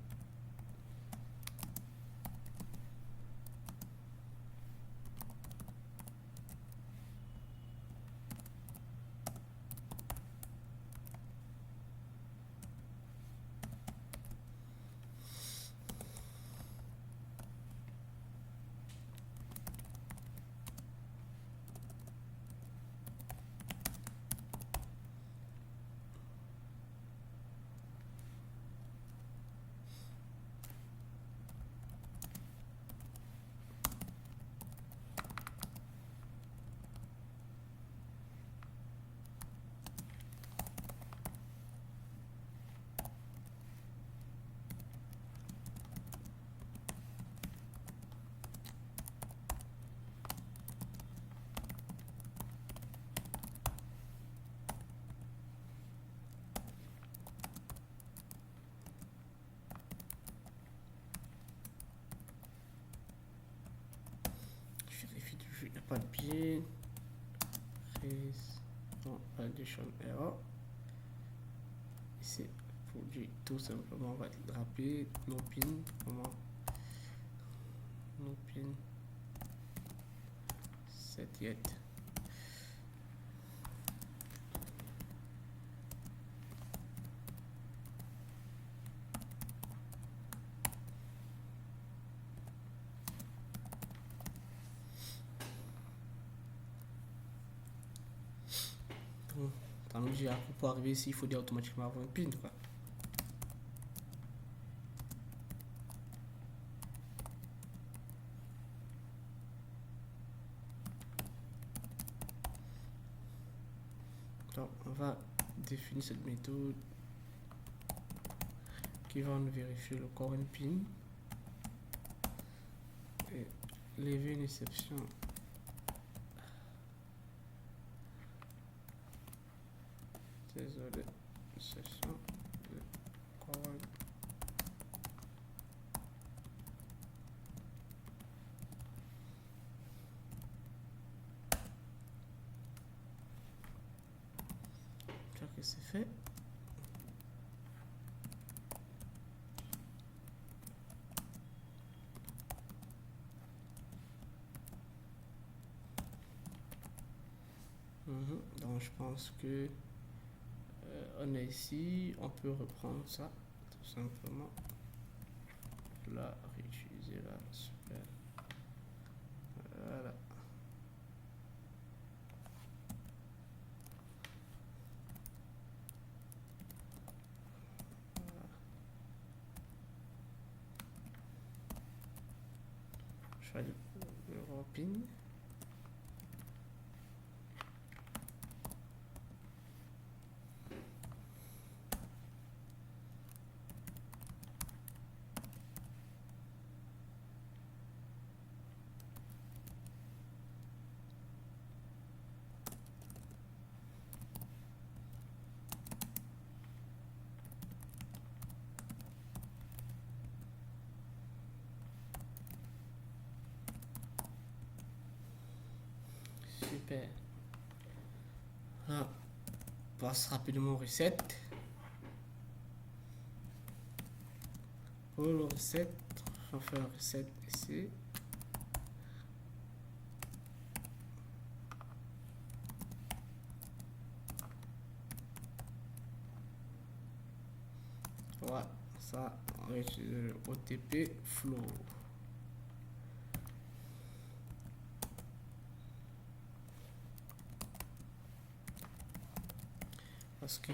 Je vérifie toujours, il n'y a pas de pin. Non, validation error. Ici, produit tout simplement, on va draper nos pins. Comment nos pins set yet. Ça nous dit pour arriver ici, il faut dire automatiquement avoir un pin, quoi. Donc, on va définir cette méthode qui va nous vérifier le current pin et lever une exception. Désolé, exception de current. Que c'est fait. Donc je pense que on est ici, on peut reprendre ça tout simplement, là, réutiliser là, super, voilà. Je vais le repin. Super. Là, on passe rapidement au reset. Pour le reset, on fait un reset ici. Voilà, ça, on va utiliser le OTP flow. Parce que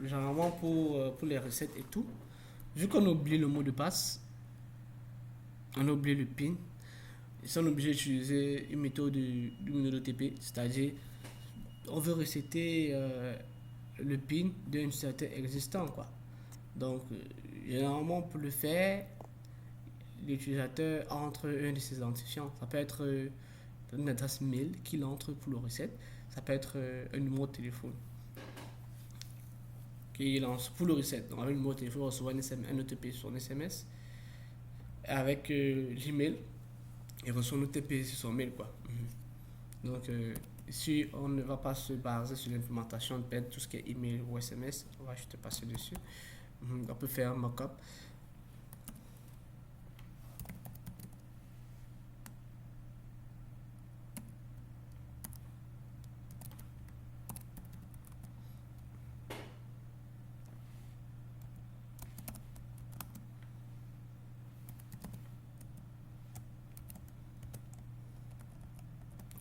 généralement pour les recettes et tout, vu qu'on oublie le mot de passe, on oublie le pin, ils sont obligés d'utiliser une méthode du modèle OTP, c'est-à-dire on veut resetter le PIN d'un utilisateur existant, quoi. Donc, généralement, pour le faire, l'utilisateur entre un de ses identifiants. Ça peut être une adresse mail qu'il entre pour le reset. Ça peut être un numéro de téléphone qu'il lance pour le reset. Donc, avec le numéro de téléphone, on reçoit un OTP sur un SMS. Avec l'email, il reçoit un OTP sur son mail, quoi. Donc, ici, on ne va pas se baser sur l'implémentation de tout ce qui est email ou SMS. On va juste passer dessus. On peut faire un mock-up.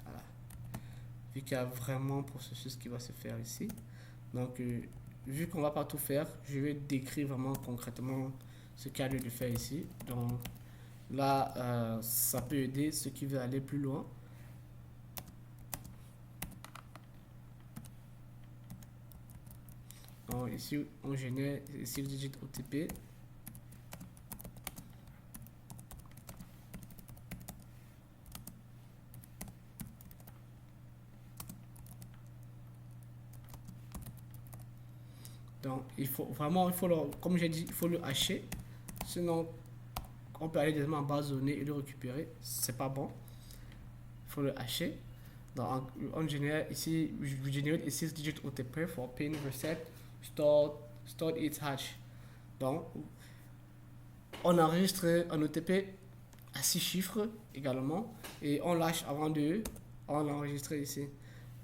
Voilà. Vu qu'il y a vraiment un processus qui va se faire ici. Donc, vu qu'on va pas tout faire, je vais décrire vraiment concrètement ce qu'il y a lieu de faire ici. Donc, là, ça peut aider ceux qui veulent aller plus loin. Donc, ici, on génère ici le digit OTP. Donc, il faut vraiment, comme j'ai dit, il faut le hacher. Sinon, on peut aller directement en base de données et le récupérer. C'est pas bon. Il faut le hacher. Donc, on génère ici, we generate a 6-digit OTP for pin reset stored its hash. Donc, on enregistre un OTP à 6 chiffres également et on lâche avant de l'enregistrer ici.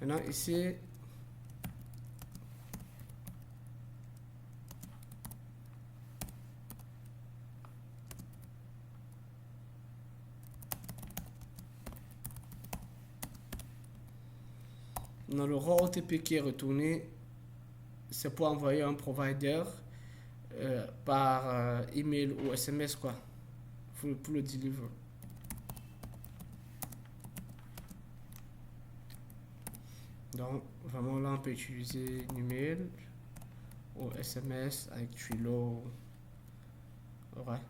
Maintenant, ici, dans le raw OTP qui est retourné, c'est pour envoyer un provider par email ou SMS, quoi, pour le deliver. Donc, vraiment là, on peut utiliser un email ou SMS avec Twilio. Ouais.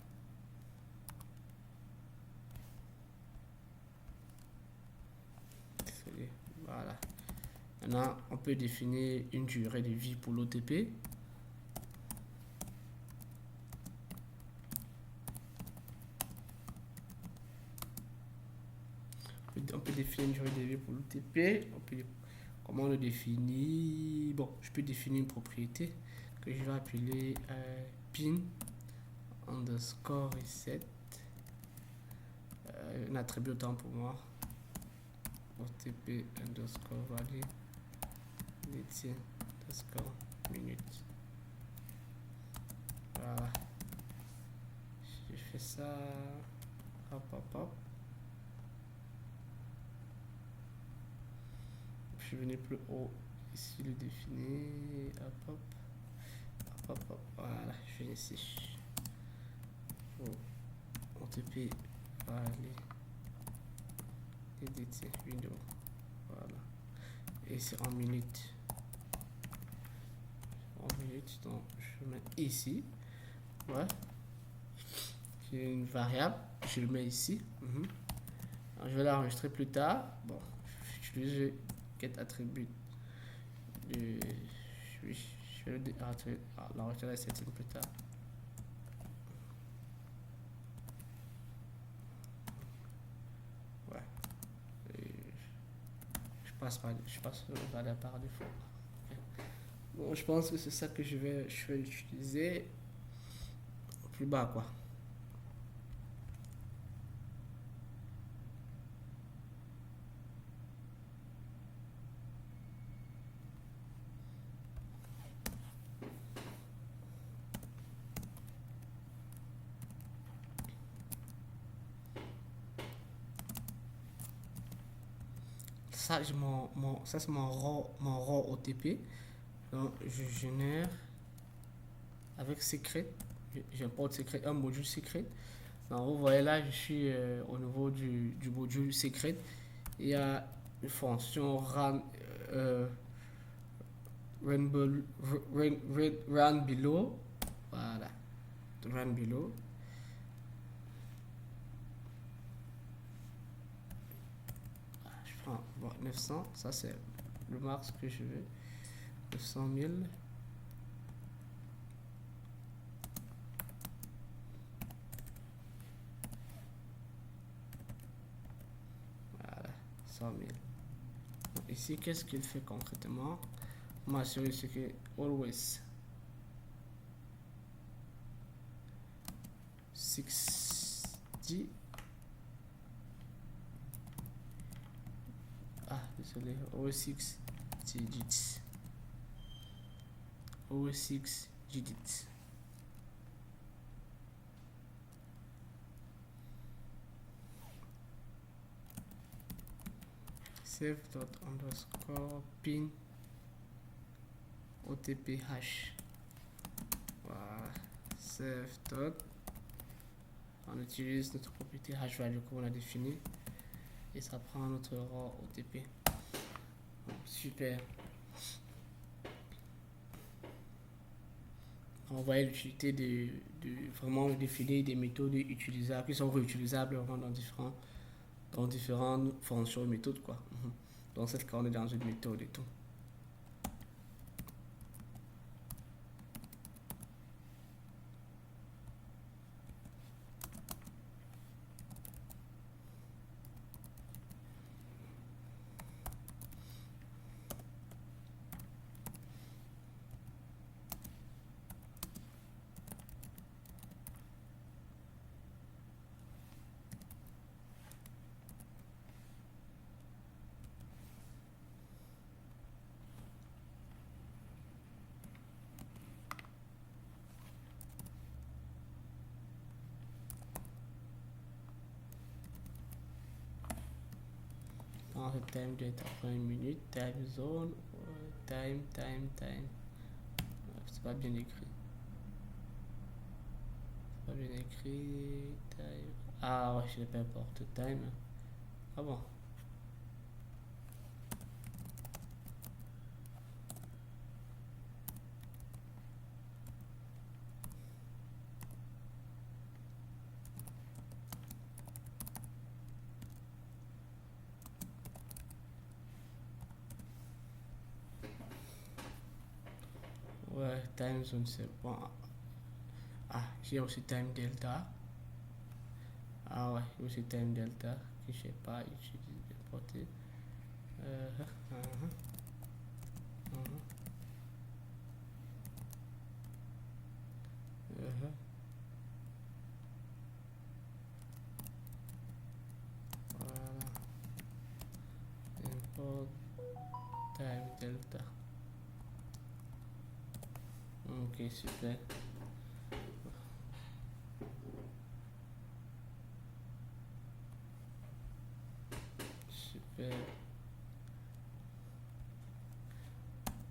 Voilà. Maintenant, on peut définir une durée de vie pour l'OTP. On peut définir une durée de vie pour l'OTP. Comment on le définit? Bon, je peux définir une propriété que je vais appeler pin underscore reset. Un attribut autant pour moi. OTP underscore value détient underscore minute. Voilà. Je fais ça. Hop, hop, hop. Je vais venir plus haut. Ici, le définir. Hop, hop. Hop, hop, hop. Voilà. Je viens ici. OTP value détient window. Voilà. Et c'est en minutes. Donc je mets ici. Ouais. J'ai une variable. Je le mets ici. Alors, je vais l'enregistrer plus tard. Bon, j'utilise get attribute. Je vais l'enregistrer la setting plus tard. Ouais. Je passe par défaut. Bon, je pense que c'est ça que je vais utiliser plus bas, quoi. Ça, c'est mon raw OTP. Donc, je génère avec secret. J'importe secret, un module secret. Donc, vous voyez là, je suis au niveau du module secret. Il y a une fonction run below. Voilà. Run below. Je prends 900. Ça, c'est le max que je veux. 900 000. Voilà. 100 000. Donc, ici, qu'est-ce qu'il fait concrètement? M'assurer ce que always 60. Ah, désolé, always 6 digits. Always 6 digits. Save dot underscore pin OTP hash. Voilà. Save dot. On utilise notre propriété hash value qu'on a défini et ça prend notre raw OTP. Super. On voit l'utilité de vraiment définir des méthodes utilisables qui sont réutilisables vraiment dans différentes fonctions et méthodes quoi. Dans cette cas on est dans une méthode et tout. Dans le time doit être après 1 minute, time zone, time. C'est pas bien écrit. C'est pas bien écrit. Time. Ah ouais, je n'ai pas importe time. Ah bon. Ouais, time zone c'est bon. Ah, j'ai aussi time delta. Ah ouais, j'ai aussi time delta que je n'ai pas utilisé, importé. Voilà. Import time delta. Ok, super. Super.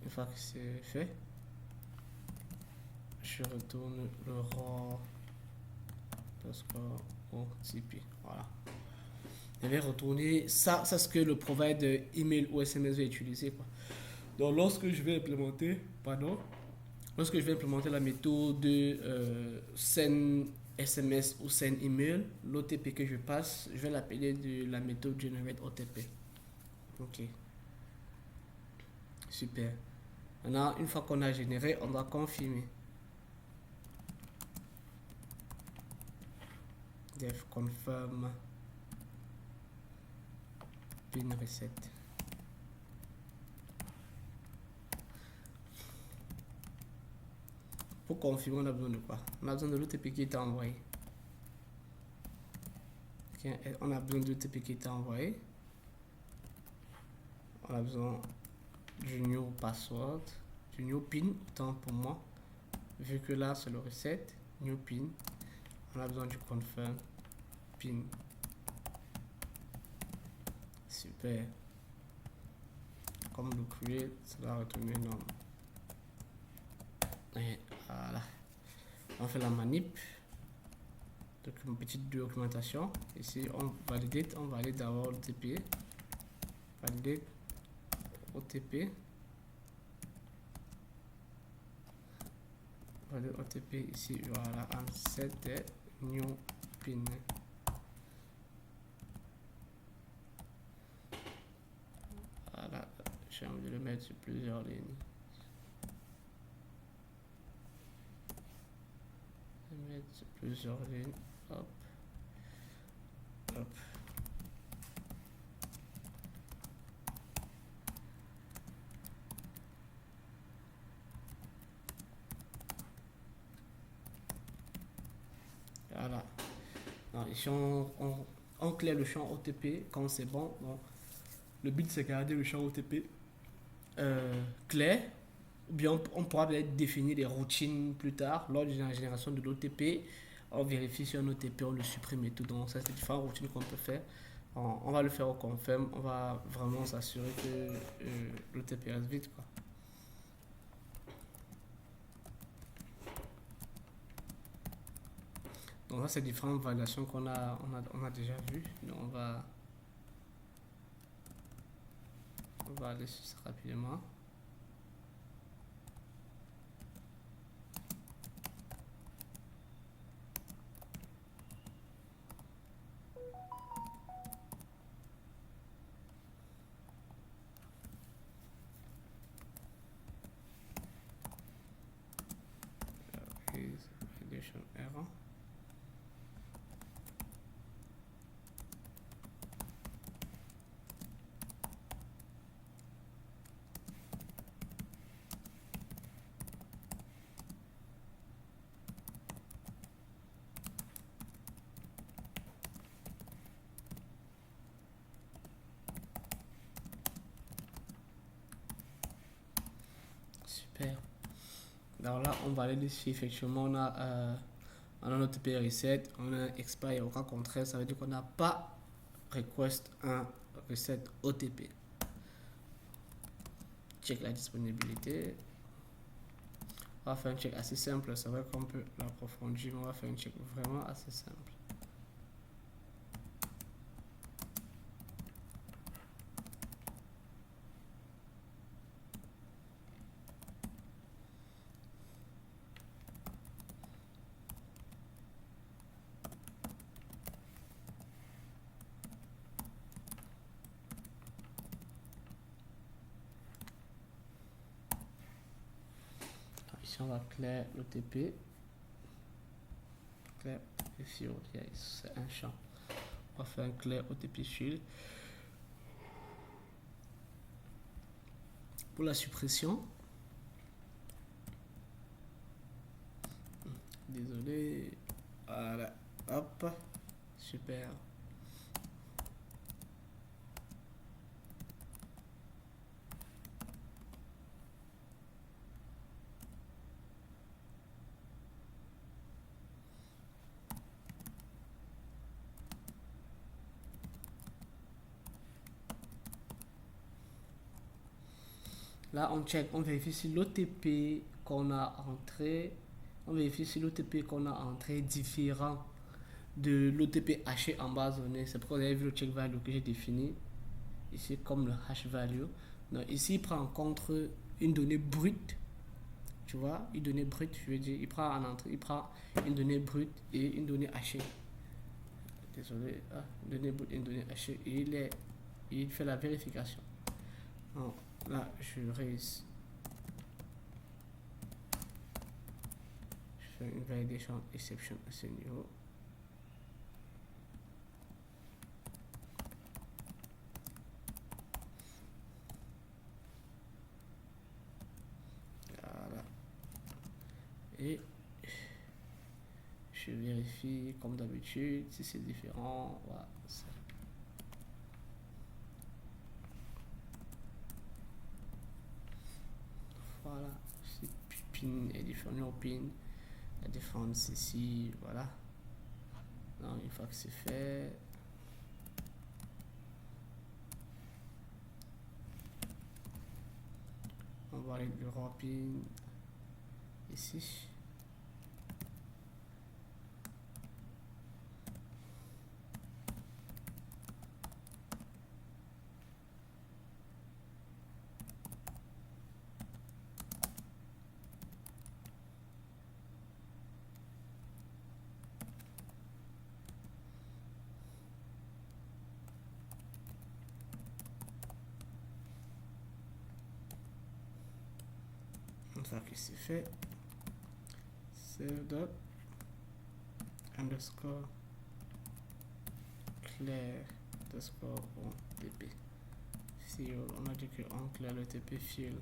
Une fois que c'est fait, je retourne le raw au TP. Voilà. Je vais retourner ça, c'est ce que le provider email ou SMS va utiliser quoi. Donc lorsque je vais implémenter, la méthode de send SMS ou send email, l'OTP que je passe, je vais l'appeler de la méthode generate OTP. Ok. Super. Maintenant, une fois qu'on a généré, on doit confirmer. Def confirm pin reset. Pour confirmer, on a besoin de quoi? On a besoin de l'OTP qui est envoyé. Okay. On a besoin de l'OTP qui est envoyé. On a besoin du new password, du new pin, autant pour moi. Vu que là, c'est le reset, new pin. On a besoin du confirm pin. Super. Comme le create, ça va retourner non. Et voilà. On fait la manip. Donc une petite documentation. Ici, on valide d'abord l'OTP. Valide OTP. Valide OTP ici, voilà, en 7 new pin. Voilà, j'ai envie de le mettre sur plusieurs lignes. Mettre sur plusieurs lignes. Hop. Hop. Voilà. Alors, ici, on claire le champ OTP quand c'est bon. Bon. Le but, c'est garder le champ OTP clair. Ou bien on pourra peut-être définir des routines plus tard lors de la génération de l'OTP. On vérifie si un OTP, on le supprime et tout. Donc, ça, c'est différentes routines qu'on peut faire. On va le faire au confirm. On va vraiment s'assurer que l'OTP reste vite, quoi. Donc, ça, c'est différentes validations qu'on a déjà vues. Donc, on va aller sur ça rapidement. Validation error. Super. Alors là, on va aller dessus. Effectivement, on a un OTP reset, on a un expire au cas contraire. Ça veut dire qu'on n'a pas request un reset OTP. Check la disponibilité. On va faire un check assez simple. C'est vrai qu'on peut l'approfondir, mais on va faire un check vraiment assez simple. Ici, on va clair l'OTP. Clair ici, c'est un champ. On va faire un clair OTP shield. Pour la suppression, désolé, voilà, hop, super. Là, on check, on vérifie si l'OTP qu'on a entré, on vérifie si l'OTP qu'on a entré est différent de l'OTP haché en base de données. C'est pourquoi vous avez vu le check value que j'ai défini ici comme le hash value. Donc ici, il prend en compte une donnée brute. Tu vois, une donnée brute, je veux dire, il prend en entrée, il prend une donnée brute et une donnée hachée. Désolé, une donnée brute et une donnée hachée. Et il fait la vérification. Donc, là, je réussis. Je fais une validation exception à ce niveau. Voilà. Et je vérifie comme d'habitude si c'est différent. Voilà. Voilà. C'est pin et différent pin. La défense ici. Voilà. Donc, une fois que c'est fait. On va aller le raw pin ici. fois que c'est fait, save dot underscore clear underscore TP field. On a dit qu'on clear le TP field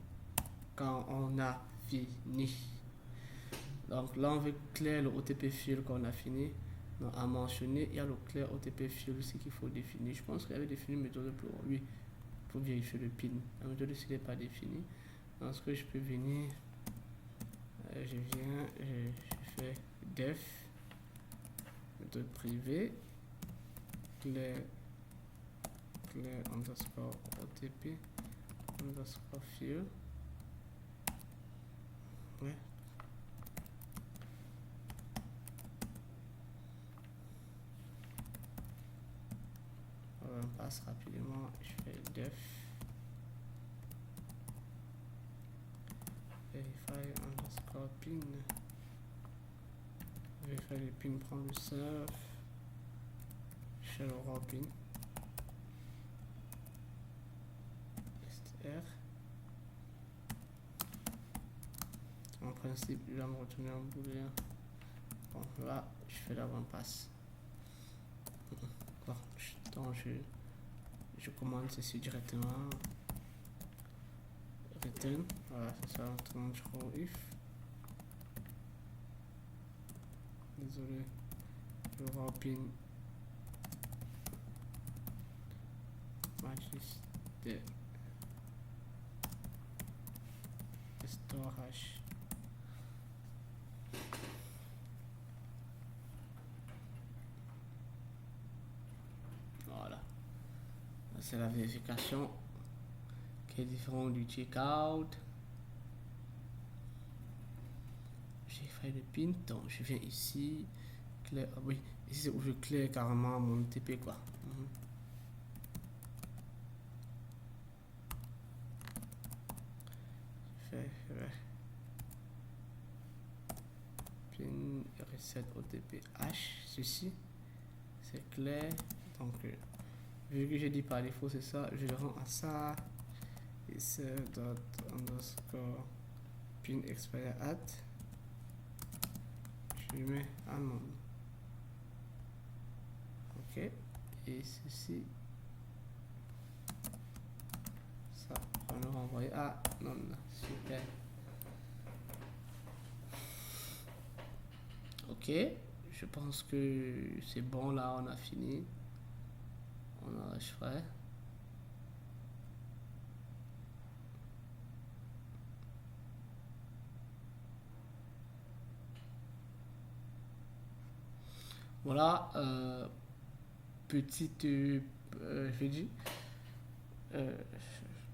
quand on a fini. Donc là on veut clear le OTP field quand on a fini. Donc à mentionner, il y a le clear OTP field aussi qu'il faut définir. Je pense qu'il y avait défini une méthode pour lui pour vérifier le pin. La méthode ici n'est pas définie. Donc ce que je peux venir, je fais def méthode privée clear underscore OTP underscore field. Ouais. On passe rapidement, je fais def verify underscore pin. Verify le pin, prend le surf, je fais le raw pin str. En principe il va me retourner un booléen. Bon là je fais l'avant-passe. Bon, donc je commande ceci directement. Return, voilà, c'est ça, autrement je crois if. Désolé, je vais voir pin matches de store hash. Voilà, c'est la vérification qui est différente du checkout. J'ai fait le pin, donc je viens ici, clear, ah oui, ici c'est où je clear carrément mon TP quoi. Je fais pin reset OTP hash, ceci c'est clair. Donc vu que j'ai dit par défaut c'est ça, je le rends à ça. Et c'est dot underscore pin expire at, je mets un nom. Ok, et ceci ça va nous renvoyer à non. Super. Ok, je pense que c'est bon là, on a fini. On arrache frais. Voilà, petite, je vais dire,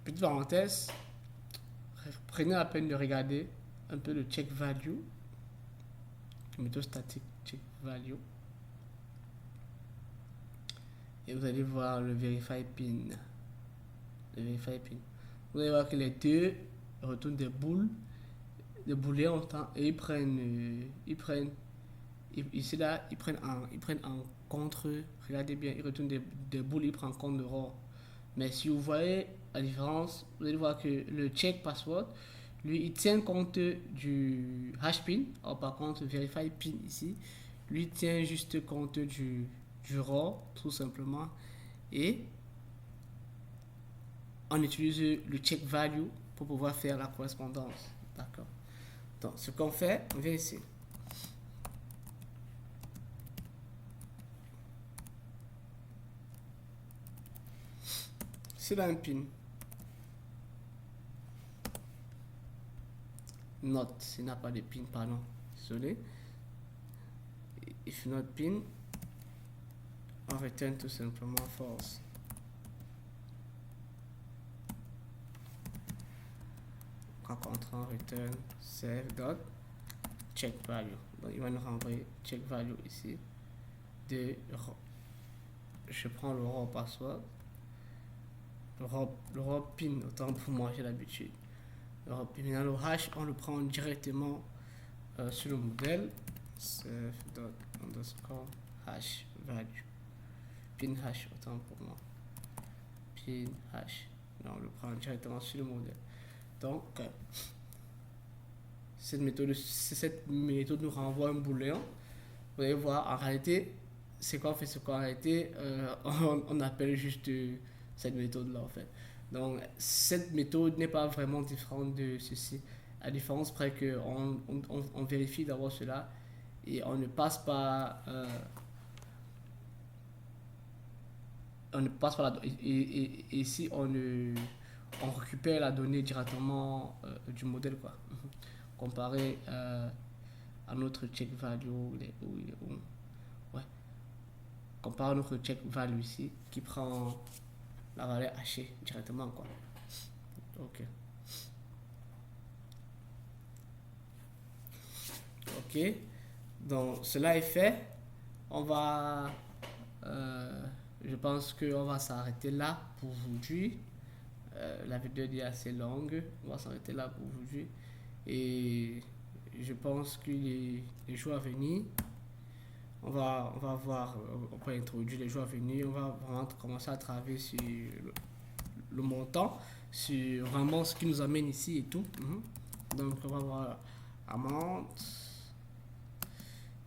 petite parenthèse, prenez la peine de regarder un peu le check value, méthode statique check value, et vous allez voir le verify pin. Vous allez voir que les deux retournent des boules, des boulets en temps, et ici là, ils prennent en contre, regardez bien, ils retournent des boules, ils prennent en compte de raw. Mais si vous voyez la différence, vous allez voir que le check password, lui, il tient compte du hash pin. Or, par contre, verify pin ici, lui tient juste compte du raw, tout simplement. Et on utilise le check value pour pouvoir faire la correspondance. D'accord. Donc, ce qu'on fait, on vient ici. S'il a un pin, note, s'il n'a pas de pin, pardon, désolé. If not pin, on return tout simplement false. Quand on en return save dot check value. Donc il va nous renvoyer check value ici. Je prends le raw password. Le raw pin, autant pour moi j'ai l'habitude. Maintenant le hash, on le prend directement sur le modèle. Save dot underscore hash value. Pin hash, autant pour moi. Pin hash. Donc on le prend directement sur le modèle. Donc cette méthode nous renvoie un booléen. Vous allez voir, en réalité, c'est quoi en fait? C'est qu'en réalité, on appelle juste cette méthode-là en fait. Donc, cette méthode n'est pas vraiment différente de ceci. À différence près que on vérifie d'abord cela et on ne passe pas on ne passe pas et ici on récupère la donnée directement du modèle quoi. Comparé à notre check value ouais, comparé à notre check value ici qui prend la valeur hachée directement quoi. Ok. Ok. Donc cela est fait. On va je pense qu'on va s'arrêter là pour aujourd'hui. La vidéo est assez longue. On va s'arrêter là pour aujourd'hui. Et je pense que les jours à venir, on va voir, on va introduire les jours à venir. On va vraiment commencer à travailler sur le montant, sur vraiment ce qui nous amène ici et tout. Donc, on va voir amount.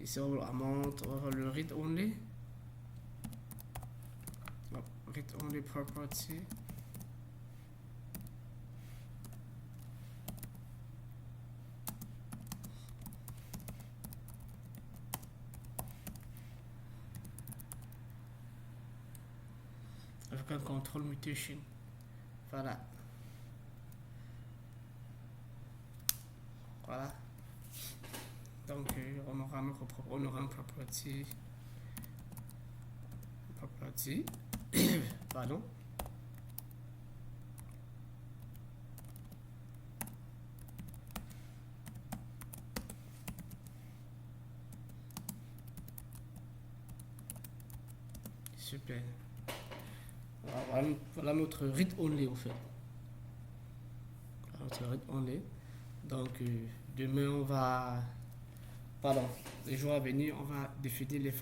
Ici, on va voir amount. On va voir le read only. Read only property. Avec un control mutation. Voilà. Voilà. Donc, on aura un property. Pardon. Super. Voilà notre read only, en fait. Notre read only. Donc, demain, on va. Pardon, les jours à venir, on va définir les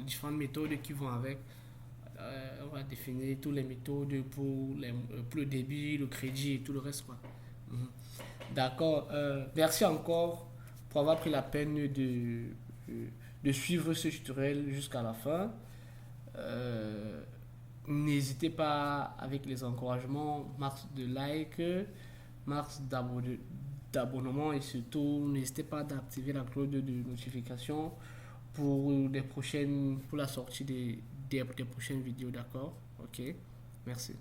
différentes méthodes qui vont avec. On va définir toutes les méthodes pour le débit, le crédit et tout le reste, quoi. D'accord. Merci encore pour avoir pris la peine de suivre ce tutoriel jusqu'à la fin. N'hésitez pas avec les encouragements, max de like, max d'abonnement et surtout n'hésitez pas d'activer la cloche de notification pour la sortie des prochaines vidéos, d'accord? Ok, merci.